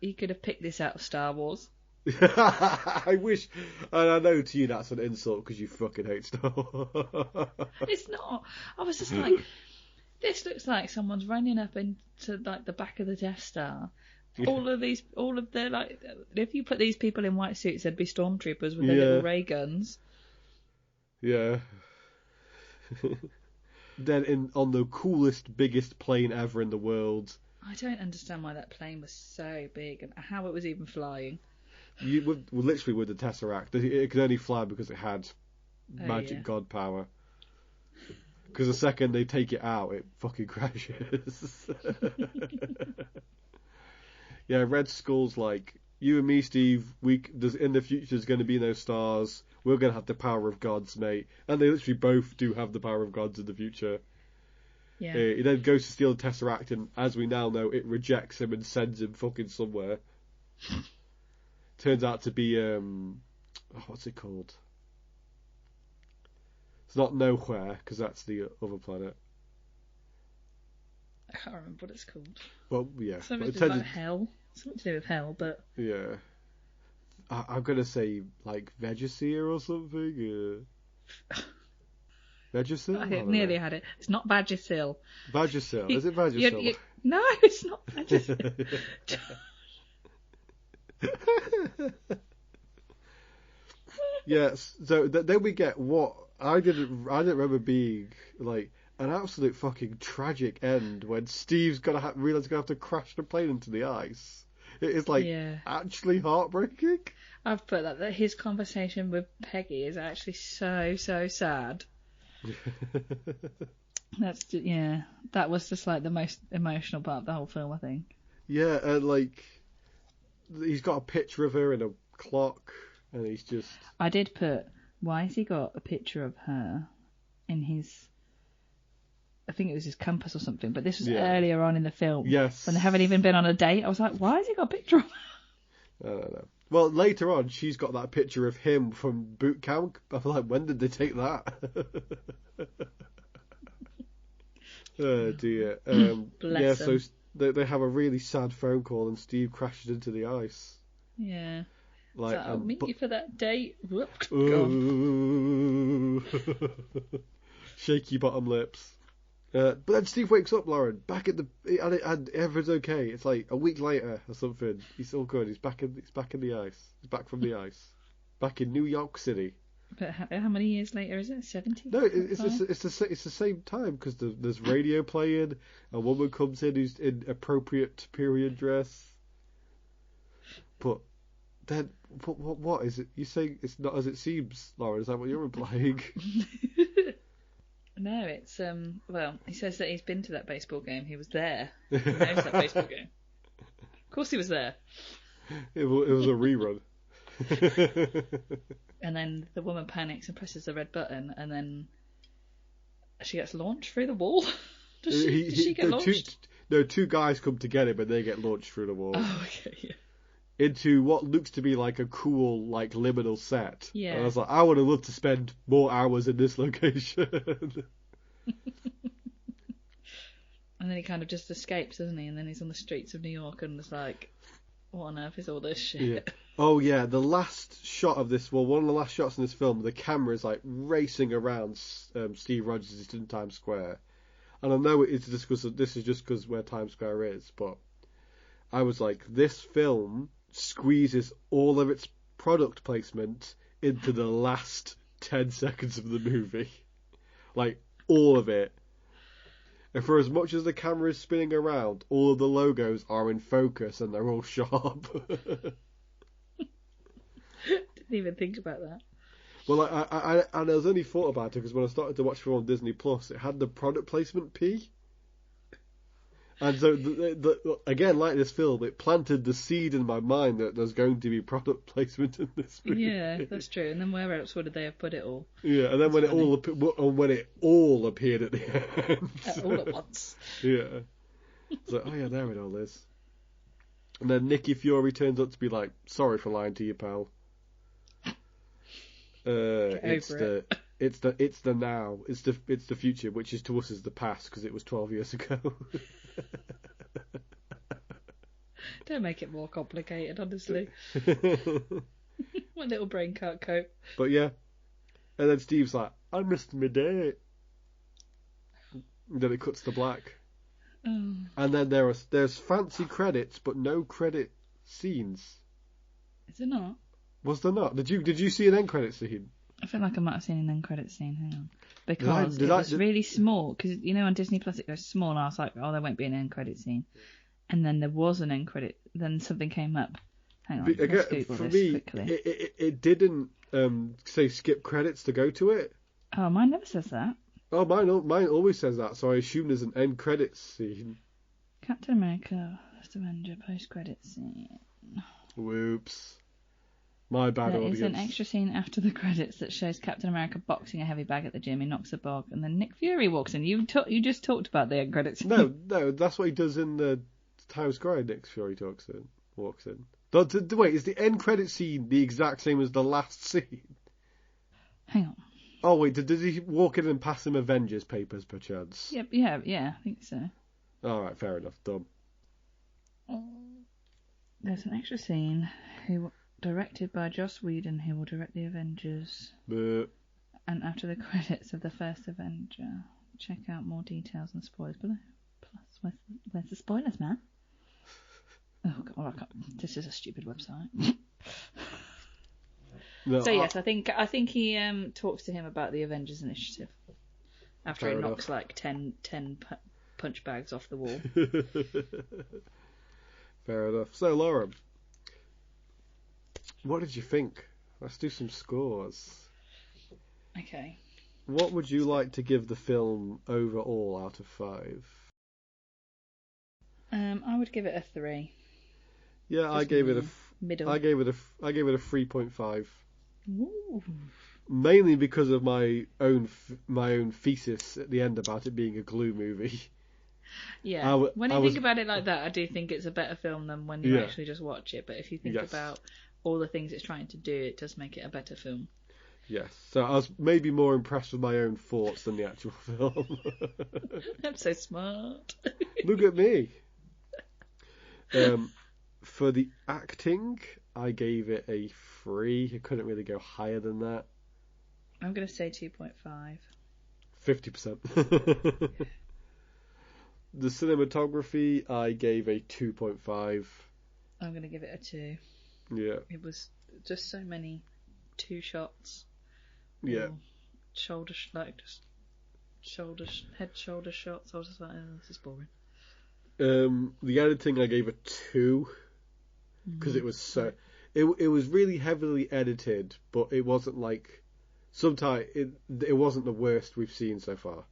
he could have picked this out of Star Wars. I wish, and I know to you that's an insult because you fucking hate Star Wars. It's not. I was just like, this looks like someone's running up into like the back of the Death Star. All of the like, if you put these people in white suits, they'd be stormtroopers with their little ray guns. Yeah. Then on the coolest, biggest plane ever in the world. I don't understand why that plane was so big and how it was even flying. Literally with the Tesseract, it could only fly because it had magic god power. Because the second they take it out, it fucking crashes. Yeah, Red Skull's like, you and me, Steve, in the future there's going to be no stars. We're going to have the power of gods, mate. And they literally both do have the power of gods in the future. Yeah. He then goes to steal the Tesseract, and as we now know, it rejects him and sends him fucking somewhere. Turns out to be, what's it called? It's not Nowhere, because that's the other planet. I can't remember what it's called. Well, yeah. Something to do with hell. Something to do with hell, but... Yeah. I'm going to say, like, Vegasir or something. Vagisil? I nearly had it. It's not Vagisil. Vagisil. Is it Vagisil? No, it's not Vagisil. Yes. So then we get what I didn't remember being like an absolute fucking tragic end when Steve's gonna realize he's gonna have to crash the plane into the ice. It is like actually heartbreaking. I've put that his conversation with Peggy is actually so sad. That was just like the most emotional part of the whole film, I think. Yeah, and like he's got a picture of her in a clock, and he's just... I did put, why has he got a picture of her in his... I think it was his compass or something, but this was earlier on in the film. Yes. When they haven't even been on a date. I was like, why has he got a picture of her? I don't know. Well, later on, she's got that picture of him from boot camp. I'm like, when did they take that? Oh, dear. Bless him. So they have a really sad phone call, and Steve crashes into the ice. Yeah. Like, so I'll meet you for that date. Shaky bottom lips. But then Steve wakes up, Lauren, back at and everything's okay. It's like a week later or something. He's all good. He's back in the ice. He's back from the ice. Back in New York City. But how many years later is it? 70? No, it's the same time because there's radio playing. A woman comes in who's in appropriate period dress. But then, what is it? You say it's not as it seems, Lauren? Is that what you're implying? No, it's well, he says that he's been to that baseball game. He was there. He knows that baseball game. Of course he was there. It was a rerun. And then the woman panics and presses the red button, and then she gets launched through the wall. Does she get launched? Two guys come to get him, and they get launched through the wall. Oh, okay, yeah. Into what looks to be like a cool, like, liminal set. Yeah. And I was like, I would have loved to spend more hours in this location. And then he kind of just escapes, doesn't he? And then he's on the streets of New York and it's like, what on earth is all this shit? Yeah. Oh, yeah, the last shot of this, one of the last shots in this film, the camera is, like, racing around Steve Rogers in Times Square. And I know this is just because where Times Square is, but I was like, this film squeezes all of its product placement into the last 10 seconds of the movie. Like, all of it. And for as much as the camera is spinning around, all of the logos are in focus and they're all sharp. Didn't even think about that. Well, I was only thought about it because when I started to watch film on Disney Plus, it had the product placement P. And so, again, like this film, it planted the seed in my mind that there's going to be product placement in this movie. Yeah, that's true. And then where else would they have put it all? Yeah, and then when it all appeared at the end. All at once. Yeah. It's like, oh yeah, there it all is. And then Nicky Fury turns up to be like, sorry for lying to you, pal. It's the now. It's the future, which is to us as the past because it was 12 years ago. Don't make it more complicated, honestly. My little brain can't cope. But yeah. And then Steve's like, I missed my date. And then it cuts to black. Oh. And then there's fancy credits, but no credit scenes. Is it not? Was there not? Did you see an end credit scene? I feel like I might have seen an end credit scene. Hang on. Because it was really small. Because, you know, on Disney Plus it goes small, and I was like, oh, there won't be an end credit scene. And then there was an end credit. Then something came up. Hang on. Let's Google this quickly. It didn't say skip credits to go to it. Oh, mine never says that. Oh, mine always says that, so I assume there's an end credits scene. Captain America, First Avenger, post-credit scene. Whoops. My bad audience. There is an extra scene after the credits that shows Captain America boxing a heavy bag at the gym. He knocks a bog, and then Nick Fury walks in. You just talked about the end credits scene. No, that's what he does in the Times Square. Nick Fury walks in. Wait, is the end credit scene the exact same as the last scene? Hang on. Oh wait, did he walk in and pass him Avengers papers perchance? Yeah, I think so. Alright, fair enough, done. There's an extra scene directed by Joss Whedon, who will direct the Avengers. And after the credits of the First Avenger. Check out more details and spoilers below. Plus, where's the spoilers, man? Oh God, this is a stupid website. No, so yes, I think he talks to him about the Avengers Initiative after he knocks like 10 punch bags off the wall. Fair enough. So Laura, what did you think? Let's do some scores. Okay. What would you like to give the film overall out of 5? I would give it a 3. Yeah, Just I gave it a middle. I gave it a 3.5. Ooh. Mainly because of my own thesis at the end about it being a Glue movie. Yeah, when you think about it like that, I do think it's a better film than when you actually just watch it. But if you think about all the things it's trying to do, it does make it a better film. Yes, so I was maybe more impressed with my own thoughts than the actual film. I'm so smart. Look at me. For the acting, I gave it a 3. I couldn't really go higher than that. I'm going to say 2.5. 50%. The cinematography, I gave a 2.5. I'm going to give it a 2. Yeah. It was just so many 2 shots. Yeah. Head shoulder shots. I was just like, oh, this is boring. The editing, I gave a 2. Because it was so... It was really heavily edited, but it wasn't like... Sometimes it wasn't the worst we've seen so far.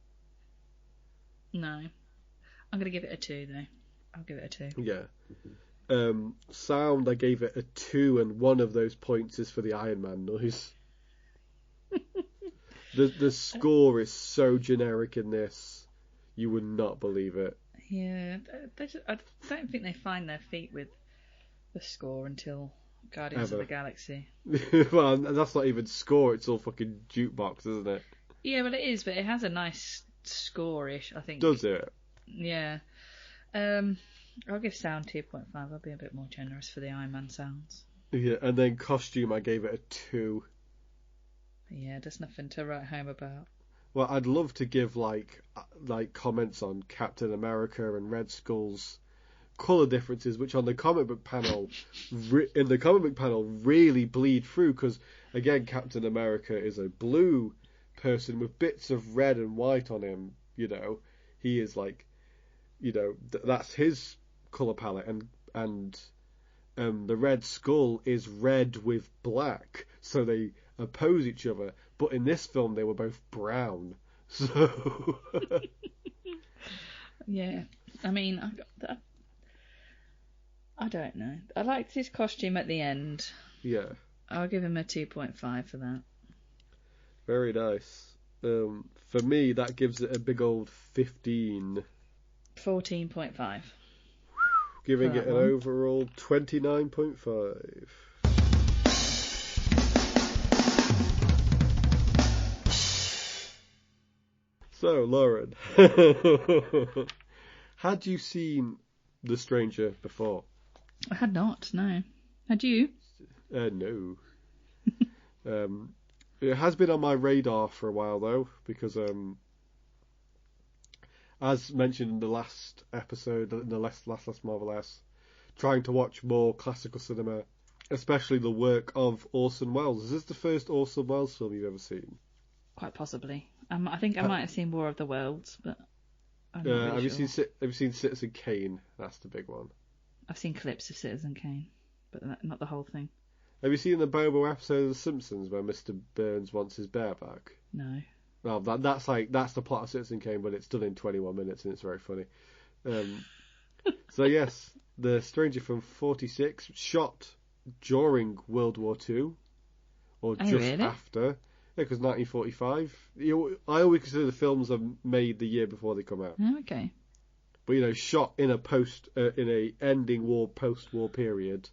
No. I'm going to give it a 2, though. I'll give it a 2. Yeah. Sound, I gave it a 2, and one of those points is for the Iron Man noise. The score is so generic in this, you would not believe it. Yeah, I don't think they find their feet with the score until Guardians of the Galaxy. Well, that's not even score, it's all fucking jukebox, isn't it? Yeah, well it is, but it has a nice score-ish, I think. Does it? Yeah. I'll give sound 2.5. I'll be a bit more generous for the Iron Man sounds. Yeah, and then costume, I gave it a 2. Yeah, there's nothing to write home about. Well, I'd love to give like comments on Captain America and Red Skull's colour differences, which on the comic book panel, really bleed through. Because again, Captain America is a blue person with bits of red and white on him. You know, he is like, you know, that's his colour palette, and the Red Skull is red with black, so they oppose each other. But in this film, they were both brown. So yeah, I mean, I don't know. I liked his costume at the end. Yeah, I'll give him a 2.5 for that. Very nice. For me, that gives it a big old 15. 14.5. giving it an overall 29.5. So, Lauren, had you seen The Stranger before? I had not, no. Had you? No. It has been on my radar for a while, though, because as mentioned in the last episode, in the last Marvelless, trying to watch more classical cinema, especially the work of Orson Welles. Is this the first Orson Welles film you've ever seen? Quite possibly. I think I might have seen War of the Worlds, but I'm not really have sure. Have you seen Citizen Kane? That's the big one. I've seen clips of Citizen Kane, but not the whole thing. Have you seen the Bobo episode of The Simpsons where Mr. Burns wants his bear back? No. Well, that's the plot of Citizen Kane, but it's done in 21 minutes and it's very funny. So yes, The Stranger from 1946, shot during World War II, or just really? after. Yeah, because 1945. I always consider the films are made the year before they come out. Oh, okay. But shot in a ending war, post-war period.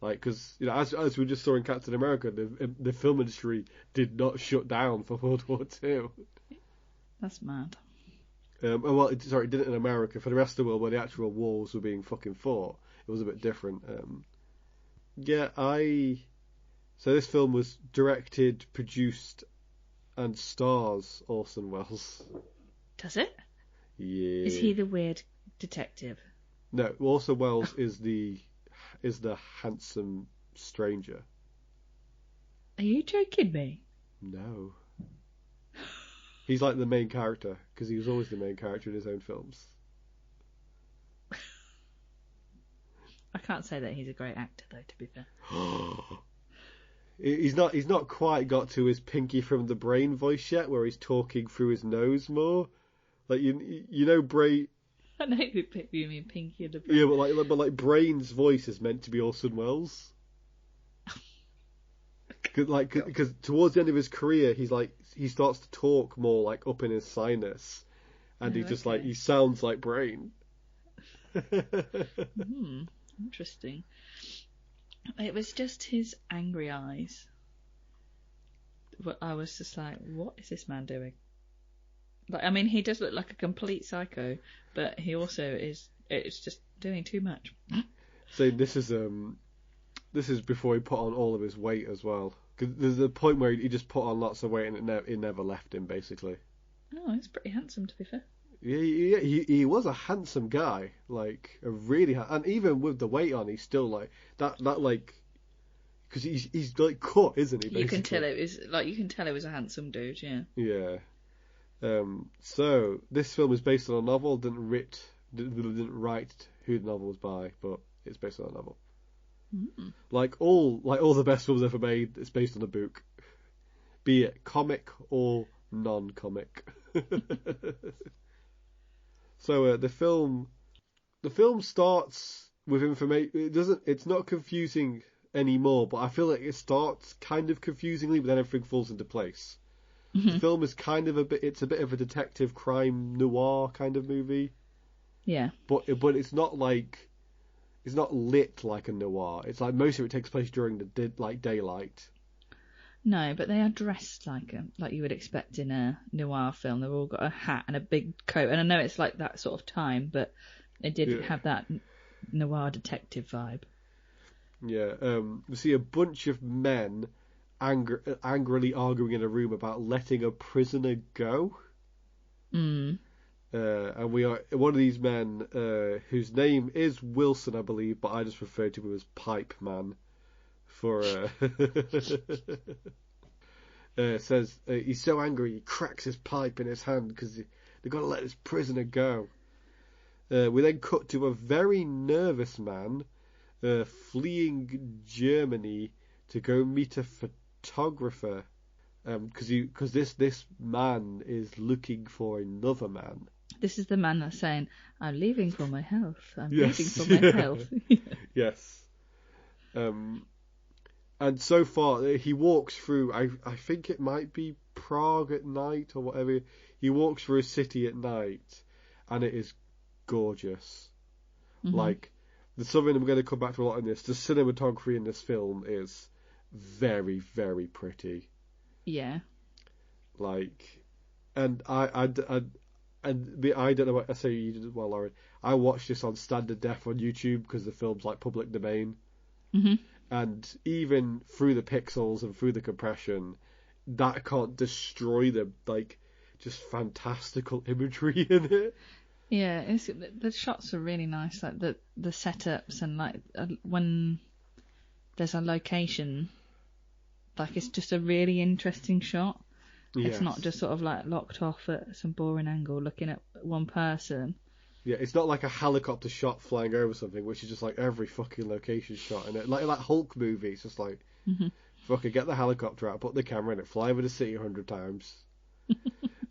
Like, because as we just saw in Captain America, the film industry did not shut down for World War II. That's mad. It didn't in America. For the rest of the world, where the actual wars were being fucking fought, it was a bit different. So this film was directed, produced, and stars Orson Welles. Does it? Yeah. Is he the weird detective? No, Orson Welles is the handsome stranger. Are you joking me? No. He's like the main character, because he was always the main character in his own films. I can't say that he's a great actor, though, to be fair. He's not quite got to his Pinky from the Brain voice yet, where he's talking through his nose more. Like Brain. I know who you mean, Pinky and the Brain. Yeah, but Brain's voice is meant to be Orson Welles. Because towards the end of his career, he starts to talk more like up in his sinus, and he sounds like Brain. Interesting. It was just his angry eyes. But I was just like, what is this man doing? He does look like a complete psycho, but he also is. It's just doing too much. So this is before he put on all of his weight as well. Because there's a point where he just put on lots of weight and it never left him, basically. Oh, he's pretty handsome, to be fair. Yeah, he was a handsome guy, like a really, and even with the weight on, he's still like that like, because he's like cut, isn't he? Basically? You can tell it was a handsome dude, yeah. Yeah. So this film is based on a novel. Didn't write who the novel was by, but it's based on a novel. Mm. Like all the best films ever made, it's based on a book, be it comic or non-comic. So the film starts with information. It's not confusing anymore, but I feel like it starts kind of confusingly, but then everything falls into place. Mm-hmm. The film is kind of it's a bit of a detective crime noir kind of movie. Yeah. But it's not lit like a noir. It's like most of it takes place during the daylight. No, but they are dressed like you would expect in a noir film. They've all got a hat and a big coat, and I know it's like that sort of time, but they did have that noir detective vibe. Yeah, we see a bunch of men angrily arguing in a room about letting a prisoner go. Mm. And we are one of these men, whose name is Wilson, I believe, but I just refer to him as Pipe Man. Says he's so angry he cracks his pipe in his hand because they've got to let this prisoner go. We then cut to a very nervous man fleeing Germany to go meet a photographer because this man is looking for another man. This is the man that's saying, "I'm leaving for my health. I'm leaving for my health." Yes. And so far, he walks through, I think it might be Prague at night or whatever. He walks through a city at night, and it is gorgeous. Mm-hmm. Like, There's something I'm going to come back to a lot in this. The cinematography in this film is very, very pretty. Yeah. Like, and I don't know what I say. You did as well, Lauren. I watched this on standard def on YouTube because the film's like public domain. Mm-hmm. And even through the pixels and through the compression, that can't destroy the like just fantastical imagery in it. Yeah, the shots are really nice, like the setups, and like when there's a location, like it's just a really interesting shot. Yes. It's not just sort of like locked off at some boring angle looking at one person. Yeah, it's not like a helicopter shot flying over something, which is just like every fucking location shot in it. Like that Hulk movie, it's just like, fucking get the helicopter out, put the camera in it, fly over the city 100 times.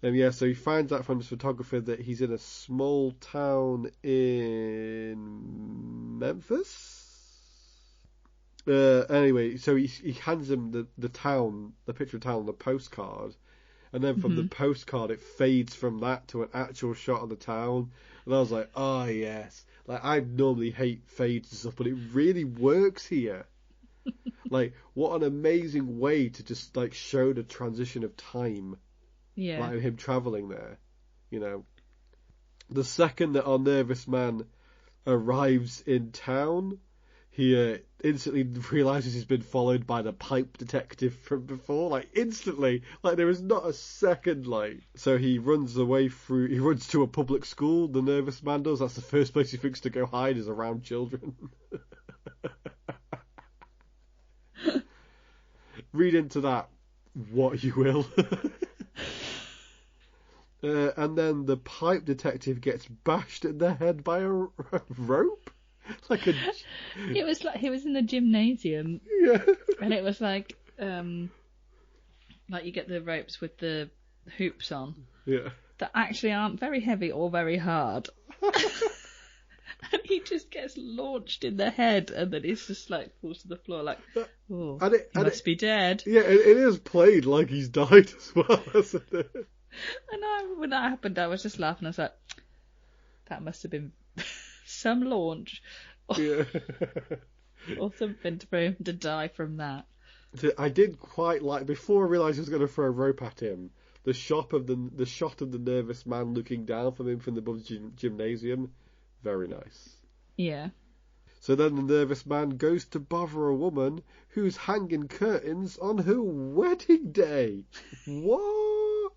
And yeah, so he finds out from his photographer that he's in a small town in Memphis. Anyway, so he hands him the picture of town, the postcard, and then from the postcard it fades from that to an actual shot of the town. And I was like, oh yes. Like, I normally hate fades and stuff, but it really works here. Like, what an amazing way to just like show the transition of time. Yeah. Like him travelling there, you know. The second that our nervous man arrives in town, he instantly realises he's been followed by the pipe detective from before. Like, instantly. Like, there is not a second, like. So he runs to a public school, the nervous man does. That's the first place he thinks to go hide, is around children. Read into that what you will. And then the pipe detective gets bashed in the head by a rope. It was like he was in the gymnasium. Yeah. And it was like you get the ropes with the hoops on. Yeah. That actually aren't very heavy or very hard. And he just gets launched in the head, and then he's just like falls to the floor like, oh, he must be dead. Yeah, it is played like he's died as well, isn't it? And when that happened, I was just laughing. I was like, that must have been some launch. Yeah. Or something for him to die from that. I did quite like, before I realised he was going to throw a rope at him, the shot of the nervous man looking down from him from the gymnasium, very nice. Yeah. So then the nervous man goes to bother a woman who's hanging curtains on her wedding day. What?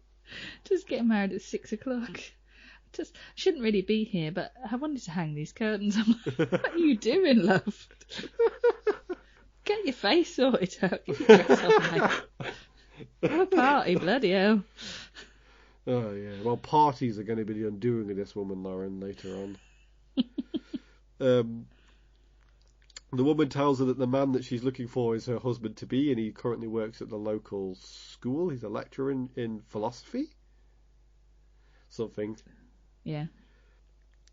Just getting married at 6 o'clock. Just shouldn't really be here, but I wanted to hang these curtains. I'm like, what are you doing, love? Get your face sorted out. Get your dress on, mate. Have a party, bloody hell. Oh yeah. Well, parties are going to be the undoing of this woman, Lauren, later on. The woman tells her that the man that she's looking for is her husband-to-be, and he currently works at the local school. He's a lecturer in philosophy. Something. Yeah.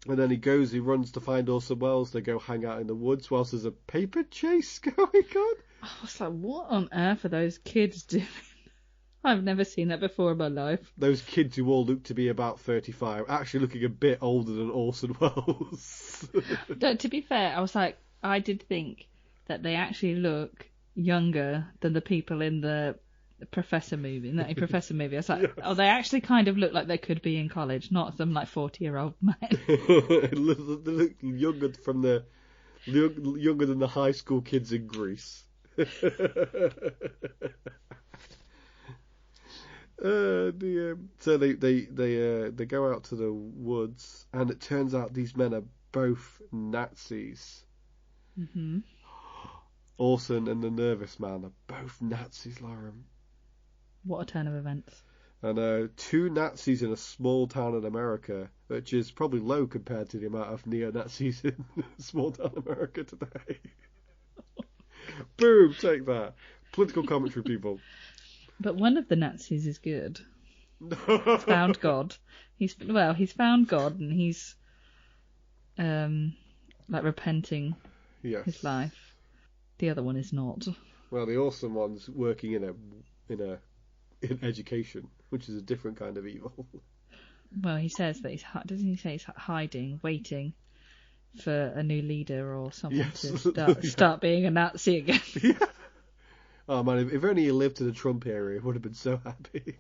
And then he runs to find Orson Welles. They go hang out in the woods whilst there's a paper chase going on. I was like, what on earth are those kids doing? I've never seen that before in my life. Those kids who all look to be about 35, actually looking a bit older than Orson Welles. No, to be fair, I was like, I did think that they actually look younger than the people in the Professor movie. In the Professor movie, I was like, yes. Oh, they actually kind of look like they could be in college, not some like 40-year-old man. They look younger younger than the high school kids in Greece. So they go out to the woods, and it turns out these men are both Nazis. Mm-hmm. Orson and the nervous man are both Nazis, Lauren. What a turn of events. And 2 Nazis in a small town in America, which is probably low compared to the amount of neo-Nazis in small town America today. Boom, take that. Political commentary, people. But one of the Nazis is good. Found God. He's found God, and he's like repenting his life. The other one is not. Well, the awesome one's working in education, which is a different kind of evil. Well, he says that doesn't he say he's hiding, waiting for a new leader or someone Yes. to start being a Nazi again. Yeah. Oh man, if only he lived to the Trump era, he would have been so happy.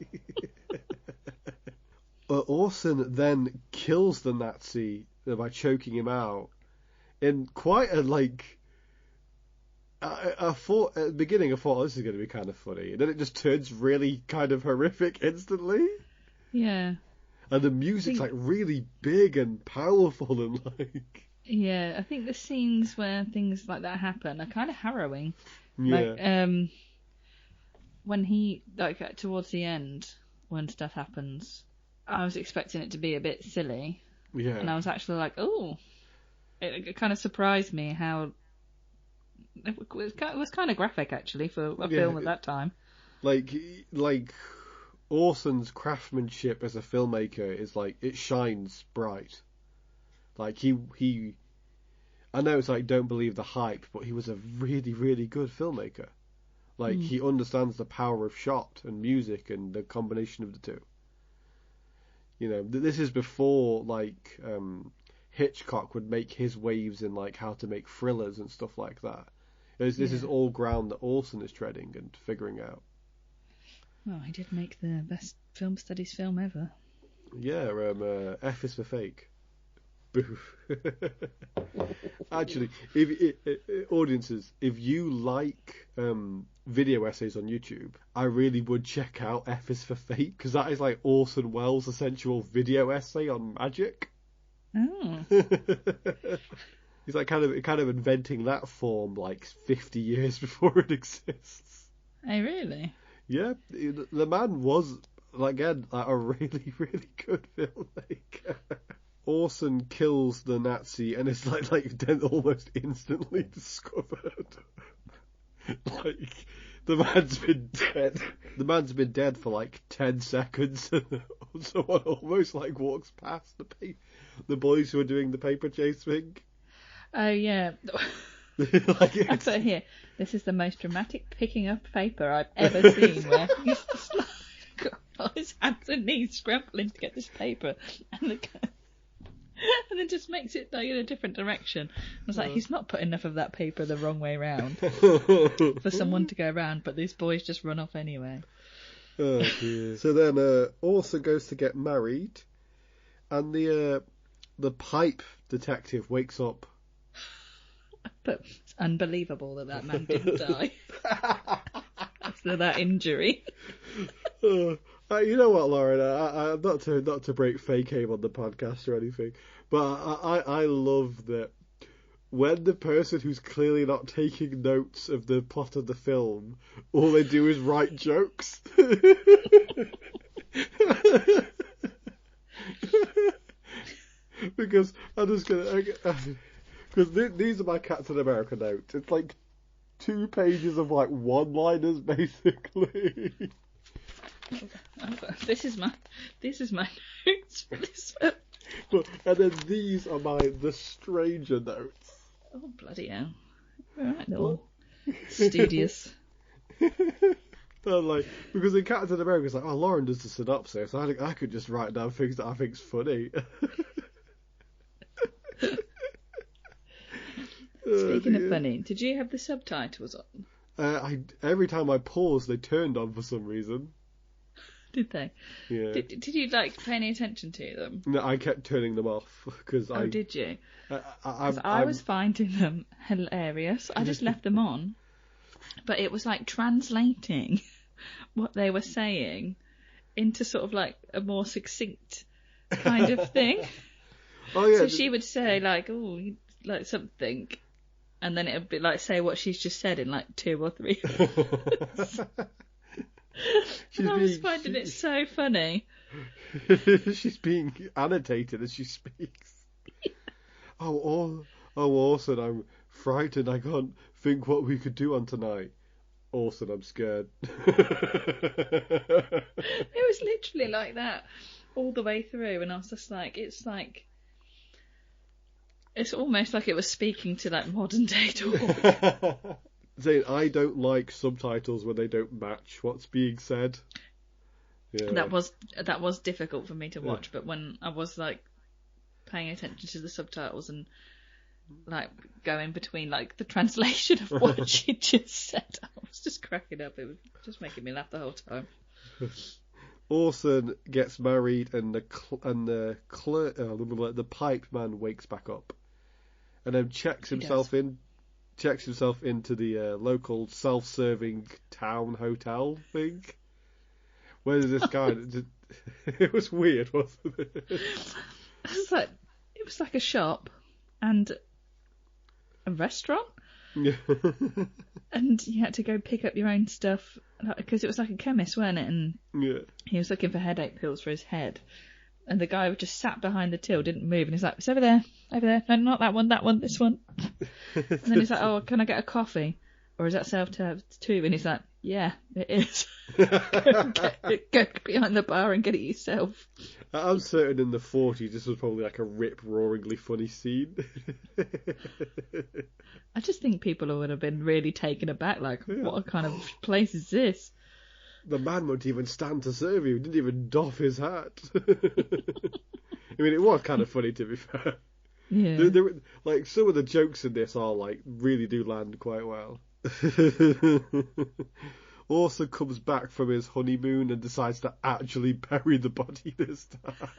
Orson then kills the Nazi by choking him out in quite a I thought at the beginning, I thought, oh, this is going to be kind of funny, and then it just turns really kind of horrific instantly. Yeah. And the music's really big and powerful and Yeah, I think the scenes where things like that happen are kind of harrowing. Yeah. When he towards the end, when stuff happens, I was expecting it to be a bit silly. Yeah. And I was actually like, oh, it kind of surprised me how it was kind of graphic actually for a film at that time. Like Orson's craftsmanship as a filmmaker is it shines bright. He I know it's don't believe the hype, but he was a really, really good filmmaker. He understands the power of shot and music and the combination of the two. This is before Hitchcock would make his waves in how to make thrillers and stuff like that. This is all ground that Orson is treading and figuring out. Well, he did make the best film studies film ever. Yeah, F is for fake. Boo. Actually, audiences, if you like video essays on YouTube, I really would check out F is for fake, because that is Orson Welles' essential video essay on magic. Oh. He's kind of inventing that form 50 years before it exists. Oh, really? Yeah, the man was again a really, really good filmmaker. Orson kills the Nazi and is then almost instantly discovered. The man's been dead. The man's been dead for 10 seconds, and someone almost walks past the boys who are doing the paper chase thing. Oh yeah. I put here, this is the most dramatic picking up paper I've ever seen, where he's just got his hands and knees scrambling to get this paper, and then just makes it in a different direction. I was he's not put enough of that paper the wrong way round for someone to go around, but these boys just run off anyway. Oh dear. So then Orson goes to get married, and the pipe detective wakes up. But it's unbelievable that man didn't die after that injury. You know what, Lauren? I not to break fake aim on the podcast or anything, but I love that when the person who's clearly not taking notes of the plot of the film, all they do is write jokes. Because I'm just gonna. Because these are my Captain America notes. It's 2 pages of one-liners basically. This is my notes for this film. And then these are the stranger notes. Oh bloody hell! Right, little studious. Because in Captain America, it's oh, Lauren does the synopsis. I could just write down things that I think's funny. Speaking of funny, did you have the subtitles on? Every time I paused, they turned on for some reason. Did they? Yeah. Did you pay any attention to them? No, I kept turning them off because did you? I was finding them hilarious. I just left them on, but it was translating what they were saying into sort of a more succinct kind of thing. Oh yeah. So she would say something. And then it would be say what she's just said in 2 or 3 words. I was finding it so funny. She's being annotated as she speaks. Oh, Orson, I'm frightened. I can't think what we could do on tonight. Orson, I'm scared. It was literally like that all the way through, and I was just it's almost like it was speaking to modern day talk. Zane, I don't like subtitles when they don't match what's being said. Yeah. That was difficult for me to watch, but when I was paying attention to the subtitles and like going between like the translation of what she just said. I was just cracking up. It was just making me laugh the whole time. Orson gets married, and the pipe man wakes back up, and then checks himself into the local self-serving town hotel thing. Where this guy? It was weird, wasn't it? It was like a shop and a restaurant. Yeah. And you had to go pick up your own stuff because it was like a chemist, weren't it? And yeah, he was looking for headache pills for his head. And the guy just sat behind the till, didn't move, and he's like, "It's over there. No, not that one, this one." And then he's like, "Oh, can I get a coffee? Or is that self-serve too?" And he's like, "Yeah, it is." go behind the bar and get it yourself. I'm certain in the 40s this was probably like a rip-roaringly funny scene. I just think people would have been really taken aback, like, what kind of place is this? The man wouldn't even stand to serve you. He didn't even doff his hat. I mean, it was kind of funny, to be fair. Yeah. Like, some of the jokes in this are, like, really do land quite well. Orson comes back from his honeymoon and decides to actually bury the body this time.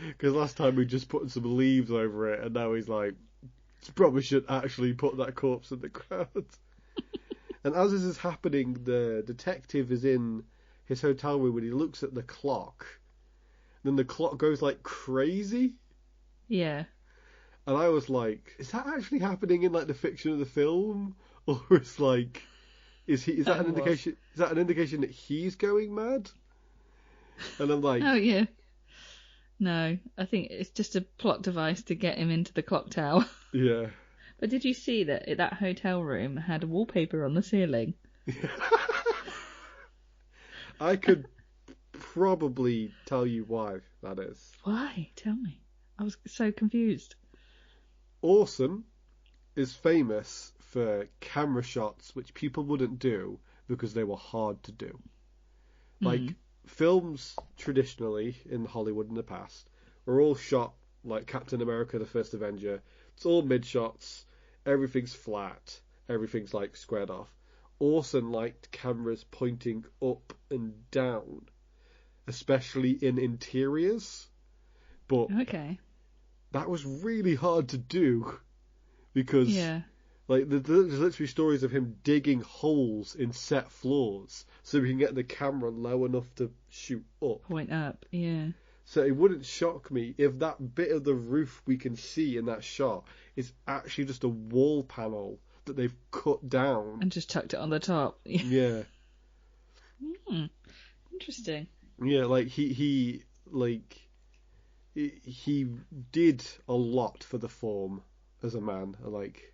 Because last time we just put some leaves over it, and now he's like, probably should actually put that corpse in the ground. And as this is happening, the detective is in his hotel room and he looks at the clock. Then the clock goes like crazy. Yeah. And I was like, is that actually happening in like the fiction of the film? Or is like, is that an indication? Is that an indication that he's going mad? And I'm like, oh yeah. No, I think it's just a plot device to get him into the clock tower. Yeah. But did you see that that hotel room had wallpaper on the ceiling? I could probably tell you why that is. Why? Tell me. I was so confused. Orson is famous for camera shots which people wouldn't do because they were hard to do. Like, films traditionally in Hollywood in the past were all shot like Captain America, the First Avenger. It's all mid-shots, everything's flat, everything's like squared off. Orson liked cameras pointing up and down, especially in interiors. But that was really hard to do because like there's literally stories of him digging holes in set floors so he can get the camera low enough to shoot up. Point up, yeah. So it wouldn't shock me if that bit of the roof we can see in that shot is actually just a wall panel that they've cut down. And just tucked it on the top. Yeah. Interesting. Yeah, like he did a lot for the form as a man. Like,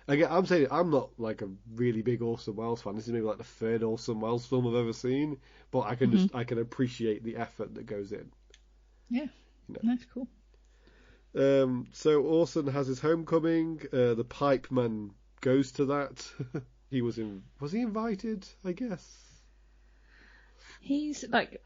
again, I'm saying I'm not like a really big Orson Welles fan. This is maybe like the third Orson Welles film I've ever seen, but I can I can appreciate the effort that goes in. Yeah, that's cool. So Orson has his homecoming. The pipe man goes to that. Was he invited? I guess he's like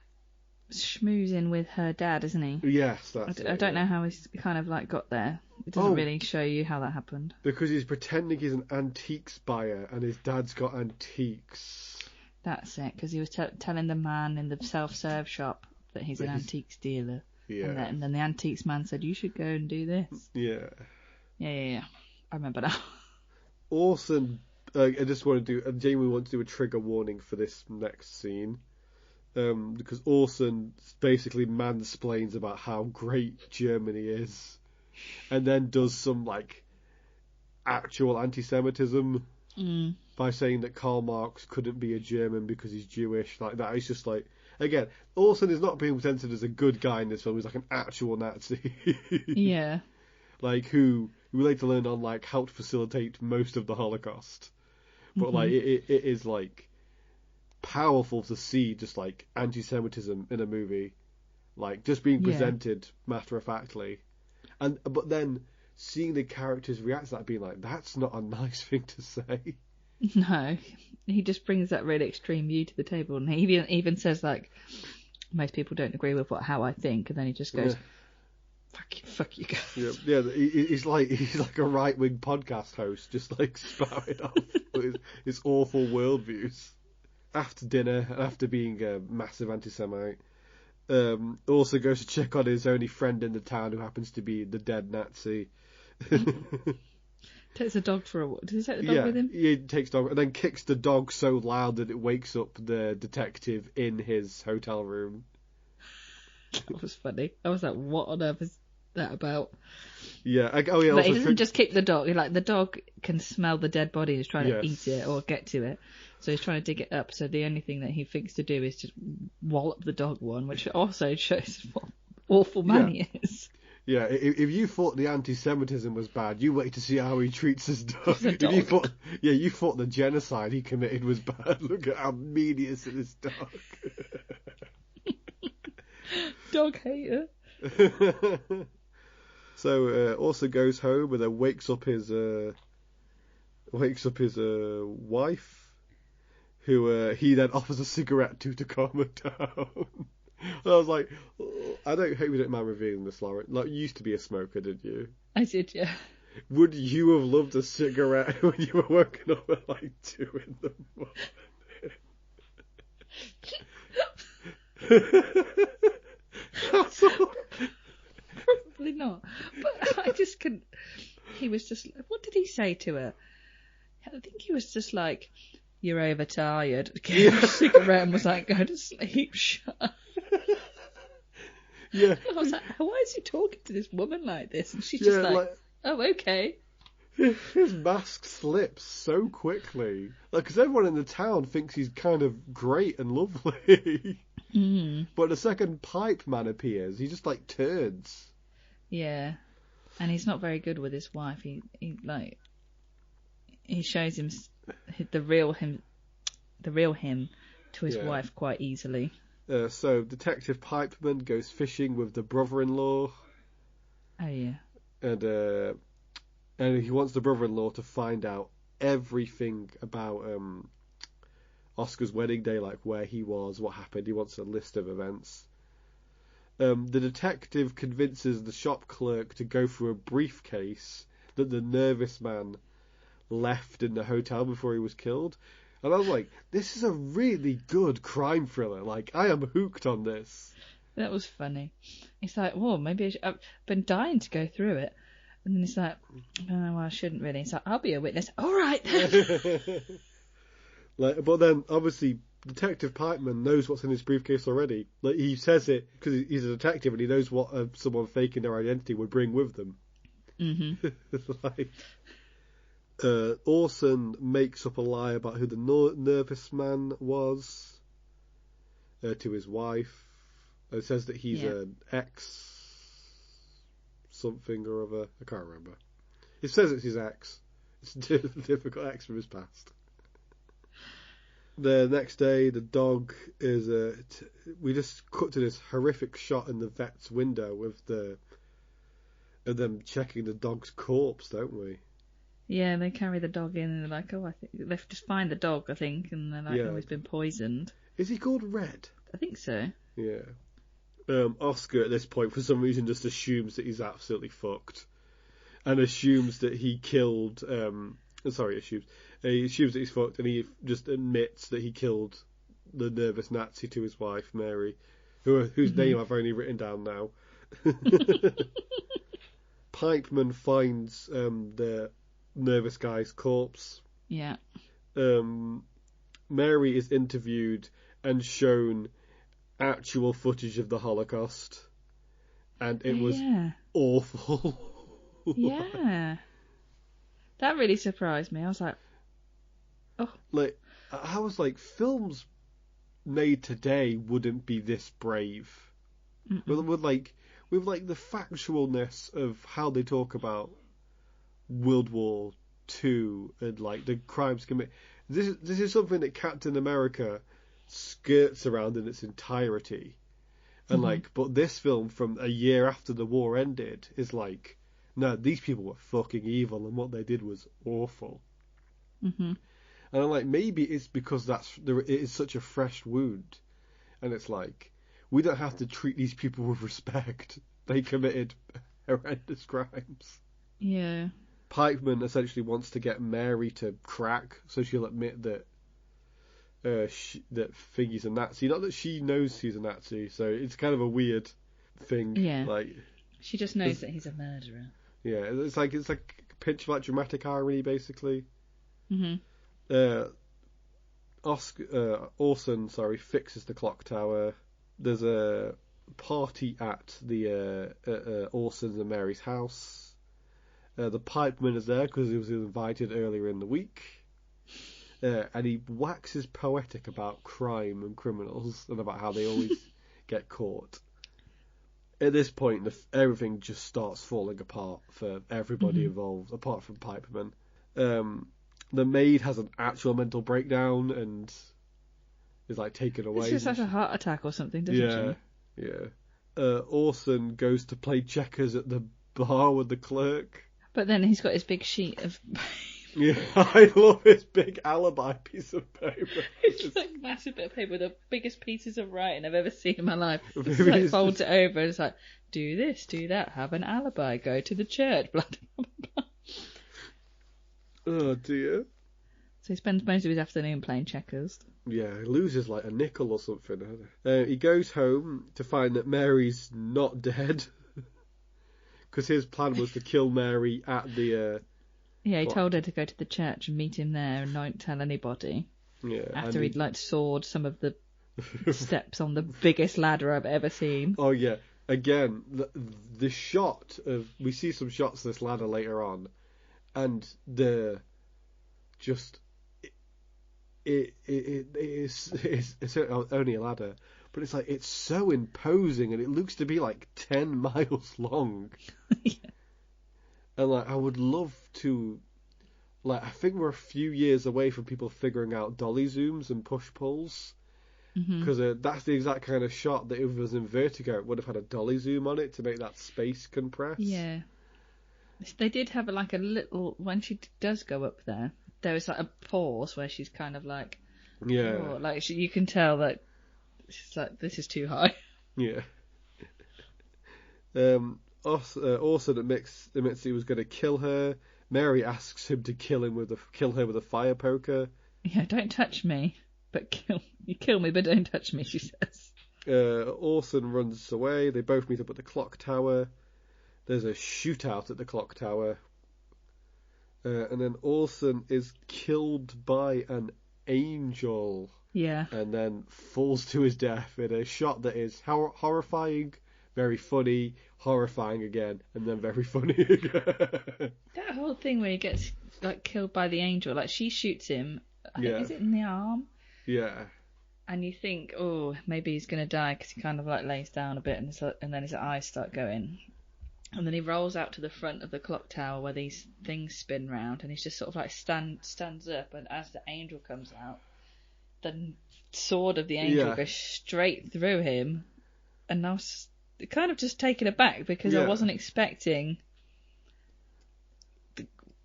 schmoozing with her dad, isn't he? Yes, that's I don't know how he's kind of like got there. It doesn't really show you how that happened. Because he's pretending he's an antiques buyer and his dad's got antiques. That's it, because he was telling the man in the self-serve shop that he's an antiques dealer. Yeah. And then the antiques man said, "You should go and do this." Yeah. Yeah. I remember now. Orson, I just want to do, Jamie wants to do a trigger warning for this next scene. Because Orson basically mansplains about how great Germany is, and then does some like actual anti-Semitism by saying that Karl Marx couldn't be a German because he's Jewish. Like that, it's just like, again, Orson is not being presented as a good guy in this film. He's like an actual Nazi. Yeah. Like who we later learned on like helped facilitate most of the Holocaust, but like it is like powerful to see just like anti-Semitism in a movie, like just being presented matter-of-factly, but then seeing the characters react to that, being like, that's not a nice thing to say. No, he just brings that really extreme view to the table, and he even says like, most people don't agree with how I think, and then he just goes, fuck you guys. Yeah, he's like a right-wing podcast host, just like spouting off his awful worldviews. After dinner, and after being a massive anti-Semite, also goes to check on his only friend in the town, who happens to be the dead Nazi. Takes a dog for a walk. Does he take the dog with him? Yeah, he takes dog, and then kicks the dog so loud that it wakes up the detective in his hotel room. That was funny. I was like, what on earth is that about? Yeah. But he doesn't just kick the dog. Like, the dog can smell the dead body and is trying to eat it or get to it. So he's trying to dig it up. So the only thing that he thinks to do is just wallop the dog one, which also shows what awful man he is. Yeah, if you thought the anti-Semitism was bad, you wait to see how he treats his dog. Dog. You thought the genocide he committed was bad. Look at how mean he is to this dog. Dog hater. So also goes home and then wakes up his wife, who he then offers a cigarette to calm her down. And I was like, I hope you didn't mind revealing this, Lauren. Like, you used to be a smoker, didn't you? I did, yeah. Would you have loved a cigarette when you were woken up at like 2 in the morning? Probably not. But I just couldn't. He was just. What did he say to her? I think he was just like, "You're overtired." Gave her a cigarette and was like, "Go to sleep." Shut. Yeah. I was like, why is he talking to this woman like this? And she's just like, oh, okay. His mask slips so quickly. Like, because everyone in the town thinks he's kind of great and lovely. But the second Pipe Man appears, he just like turns. Yeah. And he's not very good with his wife. He shows him the real him to his wife quite easily. So Detective Pipeman goes fishing with the brother-in-law. Oh yeah. And he wants the brother-in-law to find out everything about Oscar's wedding day, like where he was, what happened. He wants a list of events. The detective convinces the shop clerk to go through a briefcase that the nervous man left in the hotel before he was killed. And I was like, this is a really good crime thriller. Like, I am hooked on this. That was funny. It's like, well, maybe I've been dying to go through it. And then it's like, oh, well, I shouldn't really. It's like, I'll be a witness. All right. But then, obviously, Detective Pipeman knows what's in his briefcase already. Like, he says it because he's a detective and he knows what someone faking their identity would bring with them. Orson makes up a lie about who the nervous man was to his wife. It says that he's an ex something or other. I can't remember. It says it's his ex. It's a difficult ex from his past. The next day, the dog is we just cut to this horrific shot in the vet's window with them checking the dog's corpse, don't we? Yeah, they carry the dog in and they're like, oh, I think they've just find the dog, I think, and they're like, oh, he's been poisoned. Is he called Red? I think so. Yeah. Oscar at this point, for some reason, just assumes that he's absolutely fucked, and assumes that he killed. He assumes that he's fucked, and he just admits that he killed the nervous Nazi to his wife Mary, whose name I've only written down now. Pipeman finds the nervous guy's corpse. Yeah. Mary is interviewed and shown actual footage of the Holocaust, and it was awful. Yeah. That really surprised me. I was like, oh. Like, I was like, films made today wouldn't be this brave. With the factualness of how they talk about World War II and like the crimes committed. This is something that Captain America skirts around in its entirety, and but this film from a year after the war ended is like, no, these people were fucking evil and what they did was awful. And I'm like, maybe it's because it is such a fresh wound, and it's like, we don't have to treat these people with respect. They committed horrendous crimes. Yeah. Pikeman essentially wants to get Mary to crack, so she'll admit that that Figgy's a Nazi. Not that she knows he's a Nazi, so it's kind of a weird thing. Yeah. Like, she just knows that he's a murderer. Yeah, it's like a pinch of like dramatic irony, basically. Mm-hmm. Orson, fixes the clock tower. There's a party at the Orson's and Mary's house. The pipeman is there because he was invited earlier in the week. And he waxes poetic about crime and criminals and about how they always get caught. At this point, everything just starts falling apart for everybody involved, apart from Piperman. The maid has an actual mental breakdown and is like taken away. She just has a heart attack or something, doesn't she? Yeah. Orson goes to play checkers at the bar with the clerk. But then he's got his big sheet of... Yeah, I love his big alibi piece of paper. It's like a massive bit of paper with the biggest pieces of writing I've ever seen in my life. It's like folds it over and it's like, do this, do that, have an alibi, go to the church, blah, blah, blah. Oh dear. So he spends most of his afternoon playing checkers. Yeah, he loses like a nickel or something. He goes home to find that Mary's not dead. Because his plan was to kill Mary at the... Yeah, he told her to go to the church and meet him there and not tell anybody. Yeah. After he'd like soared some of the steps on the biggest ladder I've ever seen. Oh yeah. Again, the shot of... We see some shots of this ladder later on. And the... Just... It's only a ladder. But it's like, it's so imposing and it looks to be like 10 miles long. Yeah. And like, I would love to, like, I think we're a few years away from people figuring out dolly zooms and push pulls, because that's the exact kind of shot that if it was in Vertigo, it would have had a dolly zoom on it to make that space compress. Yeah, they did have like a little when she does go up there. There was like a pause where she's kind of like, oh, like you can tell that she's like, this is too high. Yeah. Orson admits he was going to kill her. Mary asks him to kill her with a fire poker. Yeah, don't touch me, but kill me, but don't touch me, she says. Orson runs away. They both meet up at the clock tower. There's a shootout at the clock tower. And then Orson is killed by an angel. Yeah. And then falls to his death in a shot that is horrifying, very funny, horrifying again, and then very funny again. That whole thing where he gets like killed by the angel, like she shoots him. I think, is it in the arm? Yeah. And you think, oh, maybe he's going to die because he kind of like lays down a bit, and then his eyes start going. And then he rolls out to the front of the clock tower where these things spin round, and he's just sort of like stands up, and as the angel comes out, the sword of the angel goes straight through him, and I was kind of just taken aback because I wasn't expecting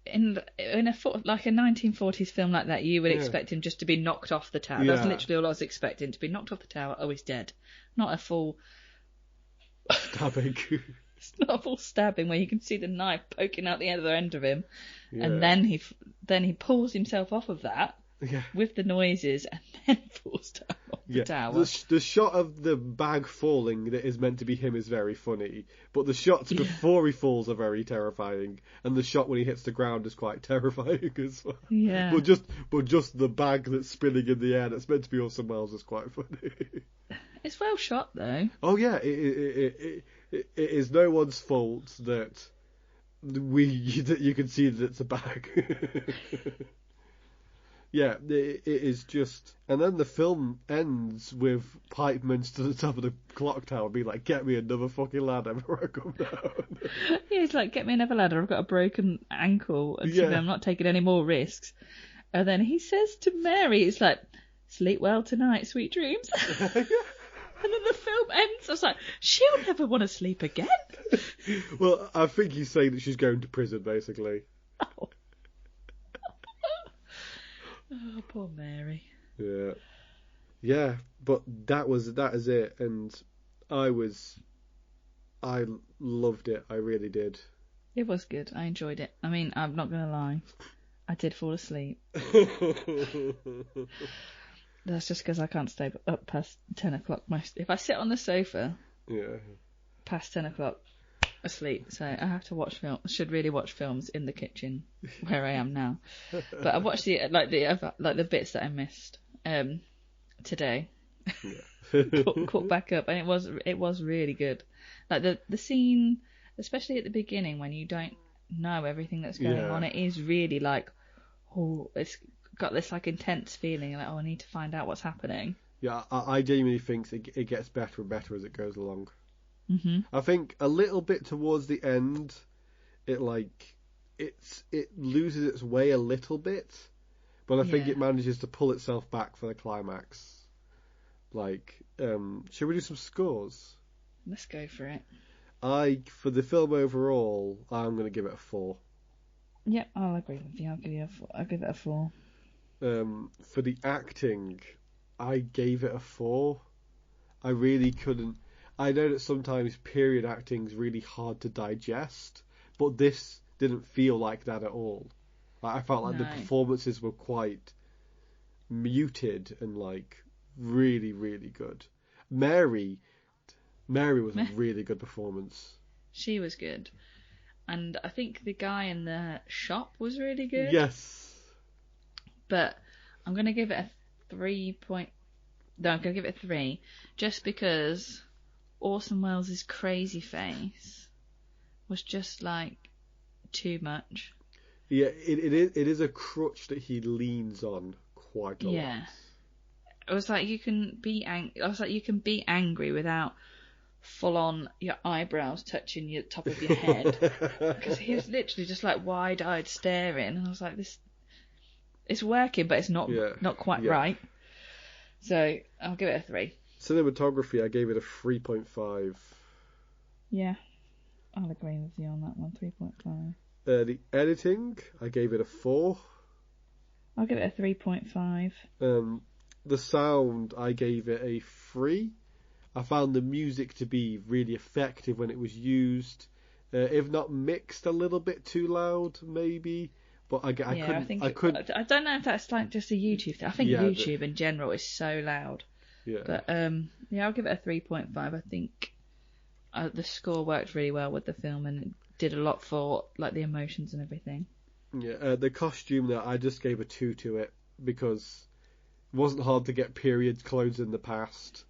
in a like a 1940s film like that you would expect him just to be knocked off the tower. That's literally all I was expecting, to be knocked off the tower. Oh, he's dead. Not a full stabbing. It's not a full stabbing where you can see the knife poking out the other end of him, and then he pulls himself off of that with the noises and then falls down off the tower. The shot of the bag falling that is meant to be him is very funny, but the shots before he falls are very terrifying, and the shot when he hits the ground is quite terrifying as well. Yeah. But just the bag that's spinning in the air that's meant to be Orson Welles is quite funny. It's well shot though. Oh yeah, it is no one's fault that you can see that it's a bag. Yeah, it is just... And then the film ends with Pipeman to the top of the clock tower being like, get me another fucking ladder before I come down. Yeah, he's like, get me another ladder, I've got a broken ankle, and so I'm not taking any more risks. And then he says to Mary, it's like, sleep well tonight, sweet dreams. And then the film ends, I was like, she'll never want to sleep again. Well, I think he's saying that she's going to prison, basically. Oh. Oh, poor Mary. Yeah, but that is it, and I I loved it. I really did. It was good. I enjoyed it. I mean, I'm not going to lie. I did fall asleep. That's just because I can't stay up past 10 o'clock. If I sit on the sofa past 10 o'clock, asleep. So I have to watch film. Should really watch films in the kitchen where I am now. But I watched the bits that I missed today. caught back up, and it was really good. Like the scene, especially at the beginning when you don't know everything that's going on, it is really like, oh, it's got this like intense feeling, like, oh, I need to find out what's happening. Yeah, I genuinely think it gets better and better as it goes along. Mm-hmm. I think a little bit towards the end, it loses its way a little bit, but I think it manages to pull itself back for the climax. Like, should we do some scores? Let's go for it. For the film overall, I'm going to give it a 4. Yep, I'll agree with you. I'll give it a 4. For the acting, I gave it a 4. I really couldn't. I know that sometimes period acting is really hard to digest, but this didn't feel like that at all. Like, I felt like the performances were quite muted and like really, really good. Mary was a really good performance. She was good. And I think the guy in the shop was really good. Yes. But I'm going to give it a 3 point... No, I'm going to give it a 3. Just because Orson Welles' crazy face was just like too much. Yeah, it is a crutch that he leans on quite a lot. Yeah. It was like you can be angry without full on your eyebrows touching your top of your head, because he was literally just like wide-eyed staring, and I was like, this, it's working, but it's not quite right. So I'll give it a 3. Cinematography, I gave it a 3.5. Yeah, I'll agree with you on that one. 3.5. The editing, I gave it a 4. I'll give it a 3.5. The sound, I gave it a 3. I found the music to be really effective when it was used, if not mixed a little bit too loud, maybe. But I couldn't. I don't know if that's like just a YouTube thing. I think YouTube in general is so loud. Yeah. But I'll give it a 3.5. I think the score worked really well with the film, and it did a lot for like the emotions and everything. Yeah. The costume, that I just gave a 2 to it because it wasn't hard to get period clothes in the past.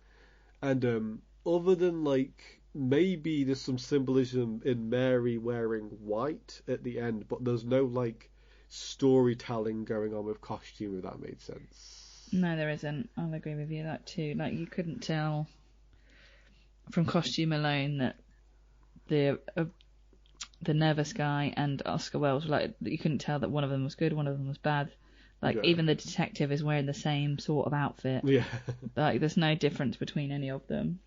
And other than like maybe there's some symbolism in Mary wearing white at the end, but there's no like storytelling going on with costume, if that made sense. No, there isn't. I'll agree with you that too. Like, you couldn't tell from costume alone that the nervous guy and Oscar Wilde, like, you couldn't tell that one of them was good, one of them was bad. Like, even the detective is wearing the same sort of outfit. Yeah. Like, there's no difference between any of them.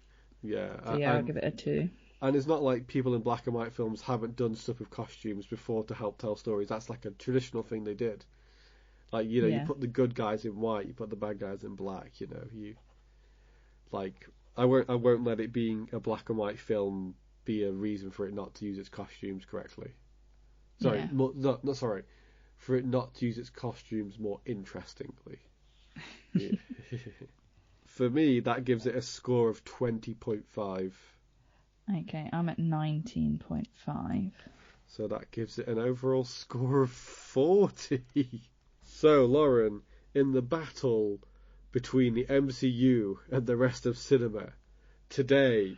Yeah. So, I'll give it a 2. And it's not like people in black and white films haven't done stuff with costumes before to help tell stories. That's like a traditional thing they did. Like, you put the good guys in white, you put the bad guys in black, I won't let it being a black and white film be a reason for it not to use its costumes correctly. Sorry, sorry. For it not to use its costumes more interestingly. Yeah. For me, that gives it a score of 20.5. Okay, I'm at 19.5. So that gives it an overall score of 40. So, Lauren, in the battle between the MCU and the rest of cinema, today,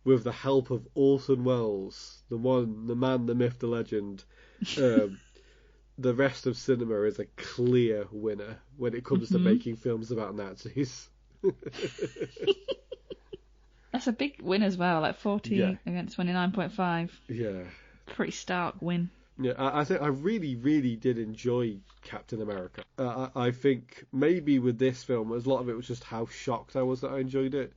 with the help of Orson Welles, the man, the myth, the legend, the rest of cinema is a clear winner when it comes to making films about Nazis. That's a big win as well, like 40 against 29.5. Yeah. Pretty stark win. Yeah, I think I really, really did enjoy Captain America. I think maybe with this film, a lot of it was just how shocked I was that I enjoyed it.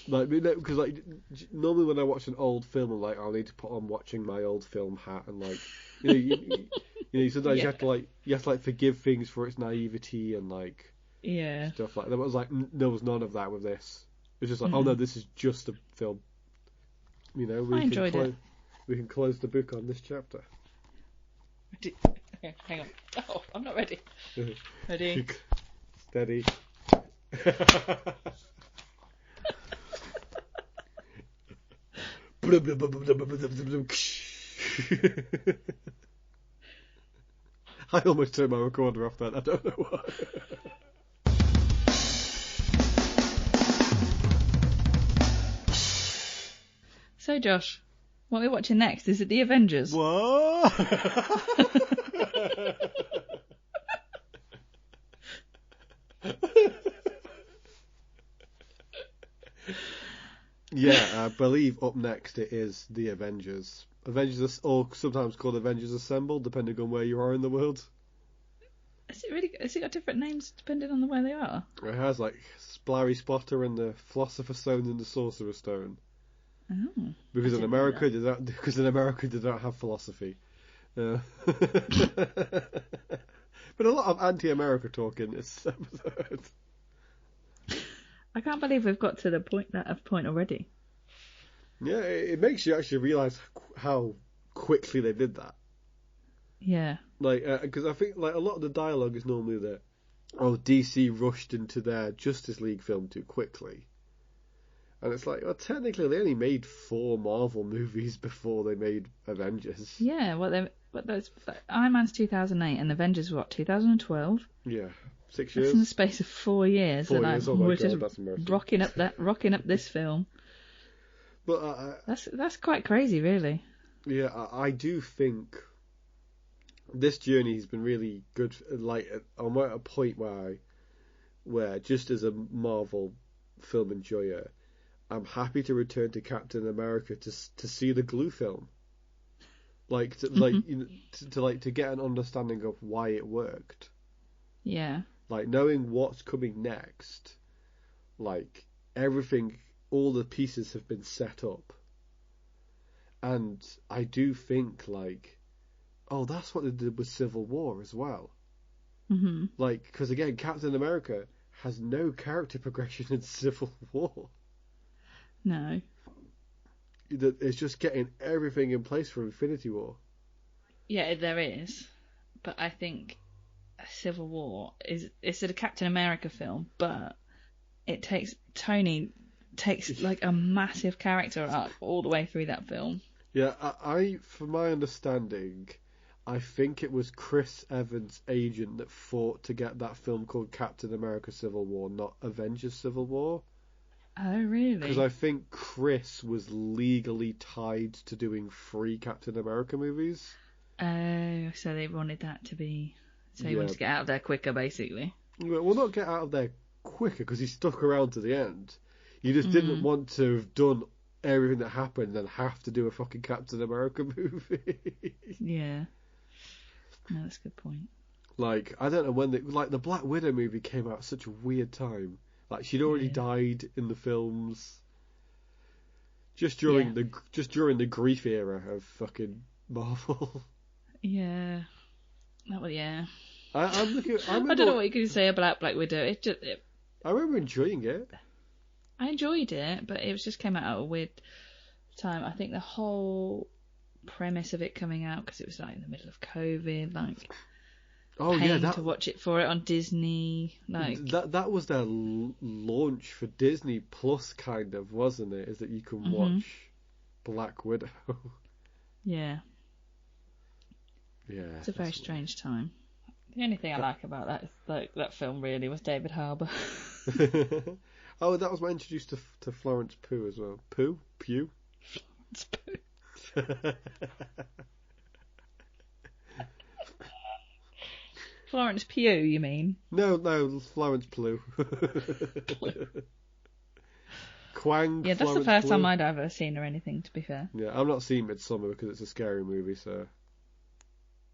Like, because like normally when I watch an old film, I'm like, I'll need to put on watching my old film hat, and like, sometimes you have to forgive things for its naivety and like stuff like that. But it was like there was none of that with this. It was just like, oh no, this is just a film. you know, I enjoyed it. We can close the book on this chapter. Okay, hang on. Oh, I'm not ready. Ready? Steady. I almost turned my recorder off then. I don't know why. So, Josh, what are we watching next? Is it The Avengers? What? Yeah, I believe up next it is The Avengers. Avengers, or sometimes called Avengers Assemble, depending on where you are in the world. Has it got different names depending on where they are? It has like Splary Spotter and the Philosopher's Stone and the Sorcerer's Stone. Oh, because in America they don't have philosophy. But a lot of anti-America talk in this episode. I can't believe we've got to the point already. Yeah, it makes you actually realise how quickly they did that. Yeah. Like, because I think like a lot of the dialogue is normally that, oh, DC rushed into their Justice League film too quickly. And it's like, well, technically they only made 4 Marvel movies before they made Avengers. Yeah, Iron Man's 2008 and Avengers 2012? Yeah, 6 That's years. in the space of 4 years. 4 years, oh my we're God, just that's embarrassing. rocking up this film. But that's quite crazy, really. Yeah, I do think this journey has been really good. Like, I'm at a point where just as a Marvel film enjoyer, I'm happy to return to Captain America to see the Glue film, like to get an understanding of why it worked. Yeah. Like knowing what's coming next, like everything, all the pieces have been set up, and I do think like, oh, that's what they did with Civil War as well. Mm-hmm. Like, because again, Captain America has no character progression in Civil War. No. It's just getting everything in place for Infinity War. Yeah, there is. But I think Civil War it's a Captain America film, but Tony takes like a massive character arc all the way through that film. Yeah, I from my understanding, I think it was Chris Evans' agent that fought to get that film called Captain America Civil War, not Avengers Civil War. Oh, really? Because I think Chris was legally tied to doing 3 Captain America movies. Oh, so they wanted that to be... So he wanted to get out of there quicker, basically. Well, not get out of there quicker, because he stuck around to the end. He just didn't want to have done everything that happened and then have to do a fucking Captain America movie. Yeah. No, that's a good point. Like, I don't know when the Black Widow movie came out at such a weird time. Like, she'd already died in the films. Just during the grief era of fucking Marvel. Yeah. Yeah. I'm looking. I don't know what you could say about Black Widow. I remember enjoying it. I enjoyed it, but it just came out at a weird time. I think the whole premise of it coming out, because it was like in the middle of COVID, like paying to watch it on Disney, like that was their launch for Disney Plus, kind of, wasn't it? Is that you can watch Black Widow? Yeah. Yeah. It's a very strange time. The only thing I like about that film really was David Harbour. Oh, that was my introduced to Florence Pugh as well. Pugh? Florence Pugh. Florence Pugh, you mean? No, Florence Pugh. Quang. Yeah, that's Florence the first Pugh. time I'd ever seen her anything, to be fair. Yeah, I've not seen Midsommar because it's a scary movie, so...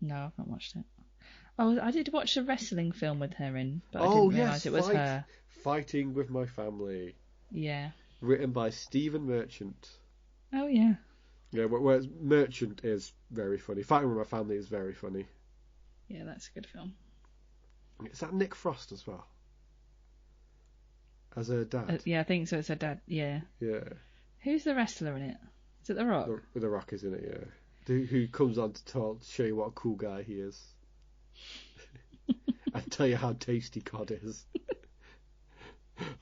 No, I've not watched it. Oh, I did watch a wrestling film with her in, but I didn't realise it was her. Fighting with My Family. Yeah. Written by Stephen Merchant. Oh, yeah. Yeah, whereas Merchant is very funny. Fighting with My Family is very funny. Yeah, that's a good film. Is that Nick Frost as well? As her dad? Yeah, I think so. It's her dad. Yeah. Yeah. Who's the wrestler in it? Is it The Rock? The Rock is in it, yeah. Who comes on to show you what a cool guy he is. And tell you how tasty cod is.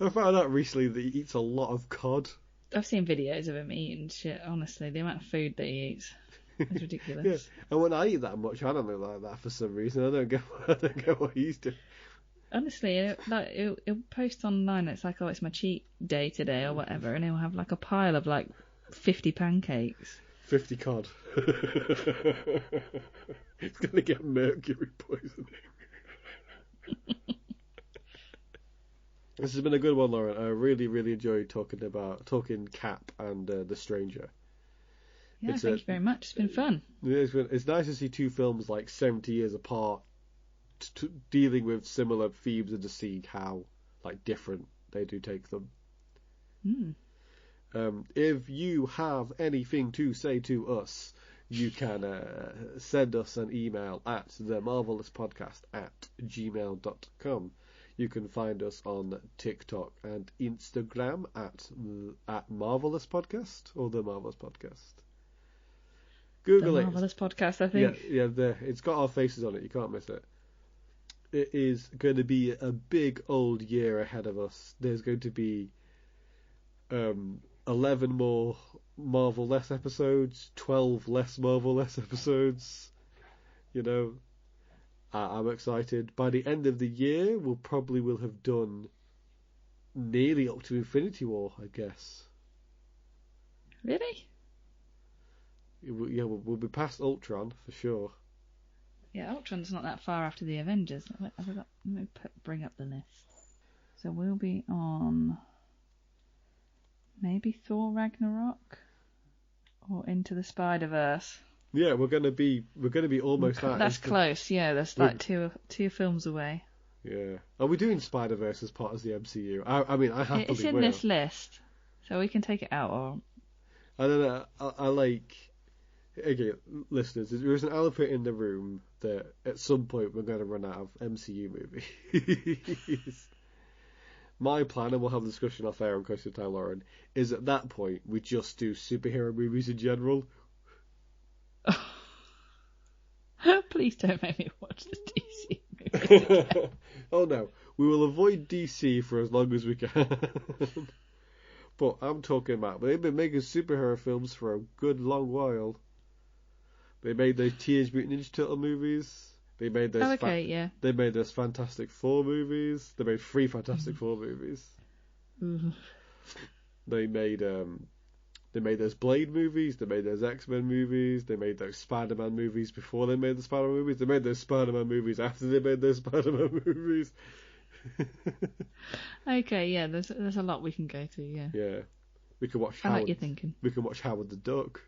I found out recently that he eats a lot of cod. I've seen videos of him eating shit, honestly. The amount of food that he eats is ridiculous. Yeah. And when I eat that much, I don't look like that for some reason. I don't get what he's doing. Honestly, he'll post online, it's like, oh, it's my cheat day today or whatever, and he'll have like a pile of like 50 pancakes. 50 cod. It's going to get mercury poisoning. This has been a good one, Lauren. I really, really enjoyed talking Cap and The Stranger. Yeah, thank you very much. It's been fun. It's nice to see two films like 70 years apart dealing with similar themes and to see how like different they do take them. If you have anything to say to us, you can send us an email at themarvellouspodcast@gmail.com. You can find us on TikTok and Instagram at Marvellous Podcast or The Marvellous Podcast. Google The Marvellous Podcast, I think. Yeah, it's got our faces on it. You can't miss it. It is going to be a big old year ahead of us. There's going to be 11 more Marvelless episodes, 12 less Marvelless episodes. You know, I'm excited. By the end of the year, we'll have done nearly up to Infinity War, I guess. Really? Yeah, we'll be past Ultron for sure. Yeah, Ultron's not that far after the Avengers. Let me bring up the list. So we'll be on maybe Thor Ragnarok or Into the Spider-Verse. Yeah, we're gonna be almost that. That's close. Yeah, that's like two films away. Yeah. Are we doing Spider-Verse as part of the MCU? I mean, I happily will. It's in this list, so we can take it out. Or I don't know. I like. Okay, listeners, there is an elephant in the room that at some point we're going to run out of MCU movies. My plan, and we'll have a discussion off air on Close to Time, Lauren, is at that point we just do superhero movies in general. Please don't make me watch the DC movies. Oh no, we will avoid DC for as long as we can. But I'm talking about, they've been making superhero films for a good long while. They made those Teenage Mutant Ninja Turtle movies. They made those. They made those Fantastic Four movies. They made 3 Fantastic Four movies. They made those Blade movies. They made those X-Men movies. They made those Spider-Man movies before they made the Spider-Man movies. They made those Spider-Man movies after they made those Spider-Man movies. Okay, yeah, there's a lot we can go through. Yeah. Yeah, we can watch. I like your thinking. We can watch Howard the Duck.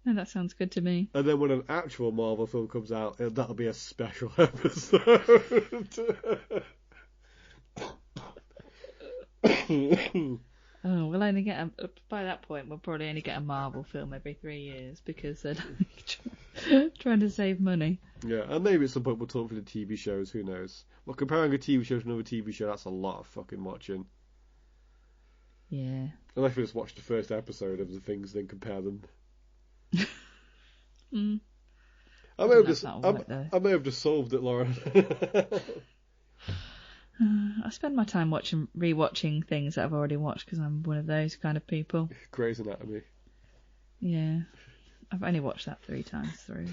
No, that sounds good to me. And then when an actual Marvel film comes out, that'll be a special episode. Oh, we'll only get by that point we'll probably only get a Marvel film every 3 years because they're trying to save money. Yeah, and maybe at some point we'll talk for the TV shows. Who knows? Well, comparing a TV show to another TV show, that's a lot of fucking watching. Yeah. Unless we just watch the first episode of the things, then compare them. I may have just solved it, Lauren. I spend my time rewatching things that I've already watched because I'm one of those kind of people. Grey's Anatomy. Yeah, I've only watched that 3 times through.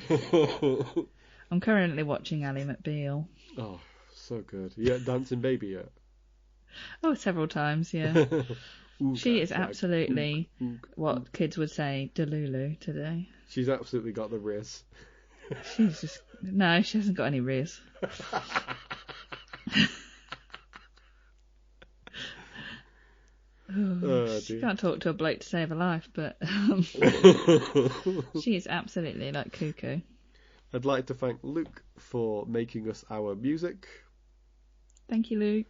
I'm currently watching Ally McBeal. Oh, so good. You yet Dancing Baby yet? Oh, several times, yeah. She is absolutely what kids would say, Delulu today. She's absolutely got the riz. She's just... No, she hasn't got any riz. She can't talk to a bloke to save her life, but she is absolutely like cuckoo. I'd like to thank Luke for making us our music. Thank you, Luke.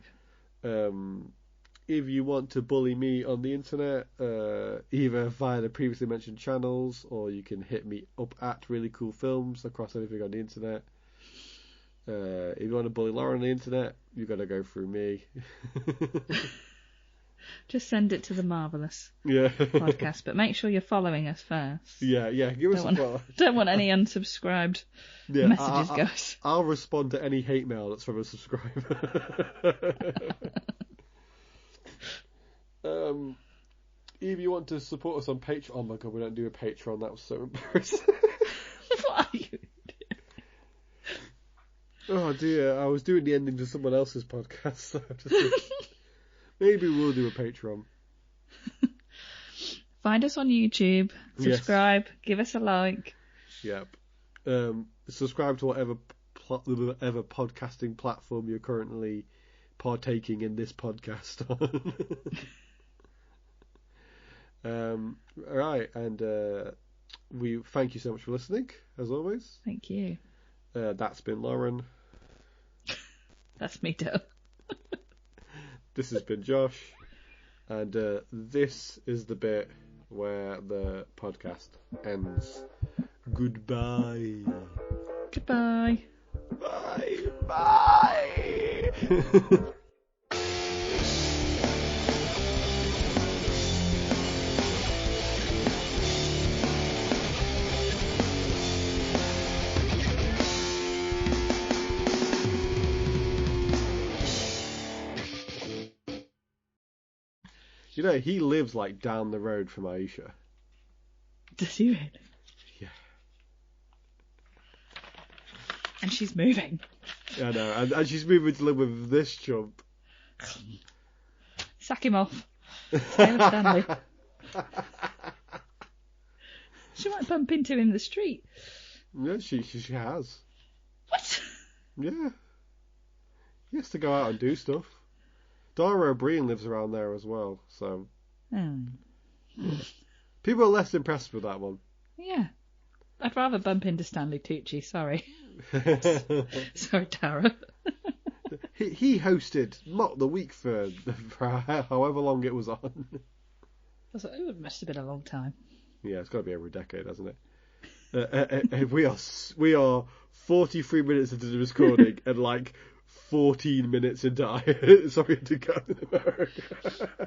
If you want to bully me on the internet, either via the previously mentioned channels, or you can hit me up at Really Cool Films across anything on the internet. If you want to bully Lauren on the internet, you've got to go through me. Just send it to the Marvelless Yeah. podcast, but make sure you're following us first. Yeah. Give us a follow. Don't want any unsubscribed messages, guys. I'll respond to any hate mail that's from a subscriber. If you want to support us on Patreon, oh my god, we don't do a Patreon. That was so embarrassing. What are you doing? Oh dear, I was doing the ending to someone else's podcast. So maybe we'll do a Patreon. Find us on YouTube, subscribe, give us a like. Yep. Subscribe to whatever podcasting platform you're currently partaking in this podcast on. Alright, and we thank you so much for listening, as always. Thank you. That's been Lauren. That's me, Dale. This has been Josh. And this is the bit where the podcast ends. Goodbye. Goodbye. Bye. You know, he lives like down the road from Aisha. Does he really? Yeah. And she's moving. I know, and she's moving to live with this chump. Sack him off. Stay with Stanley. She might bump into him in the street. Yeah, she has. What? Yeah. He has to go out and do stuff. Dara O'Brien lives around there as well, so... People are less impressed with that one. Yeah. I'd rather bump into Stanley Tucci, sorry. Sorry, Tara. he hosted Mock the Week for however long it was on. It must have been a long time. Yeah, it's got to be over a decade, hasn't it? We are 43 minutes into the recording and like 14 minutes into sorry to go in America.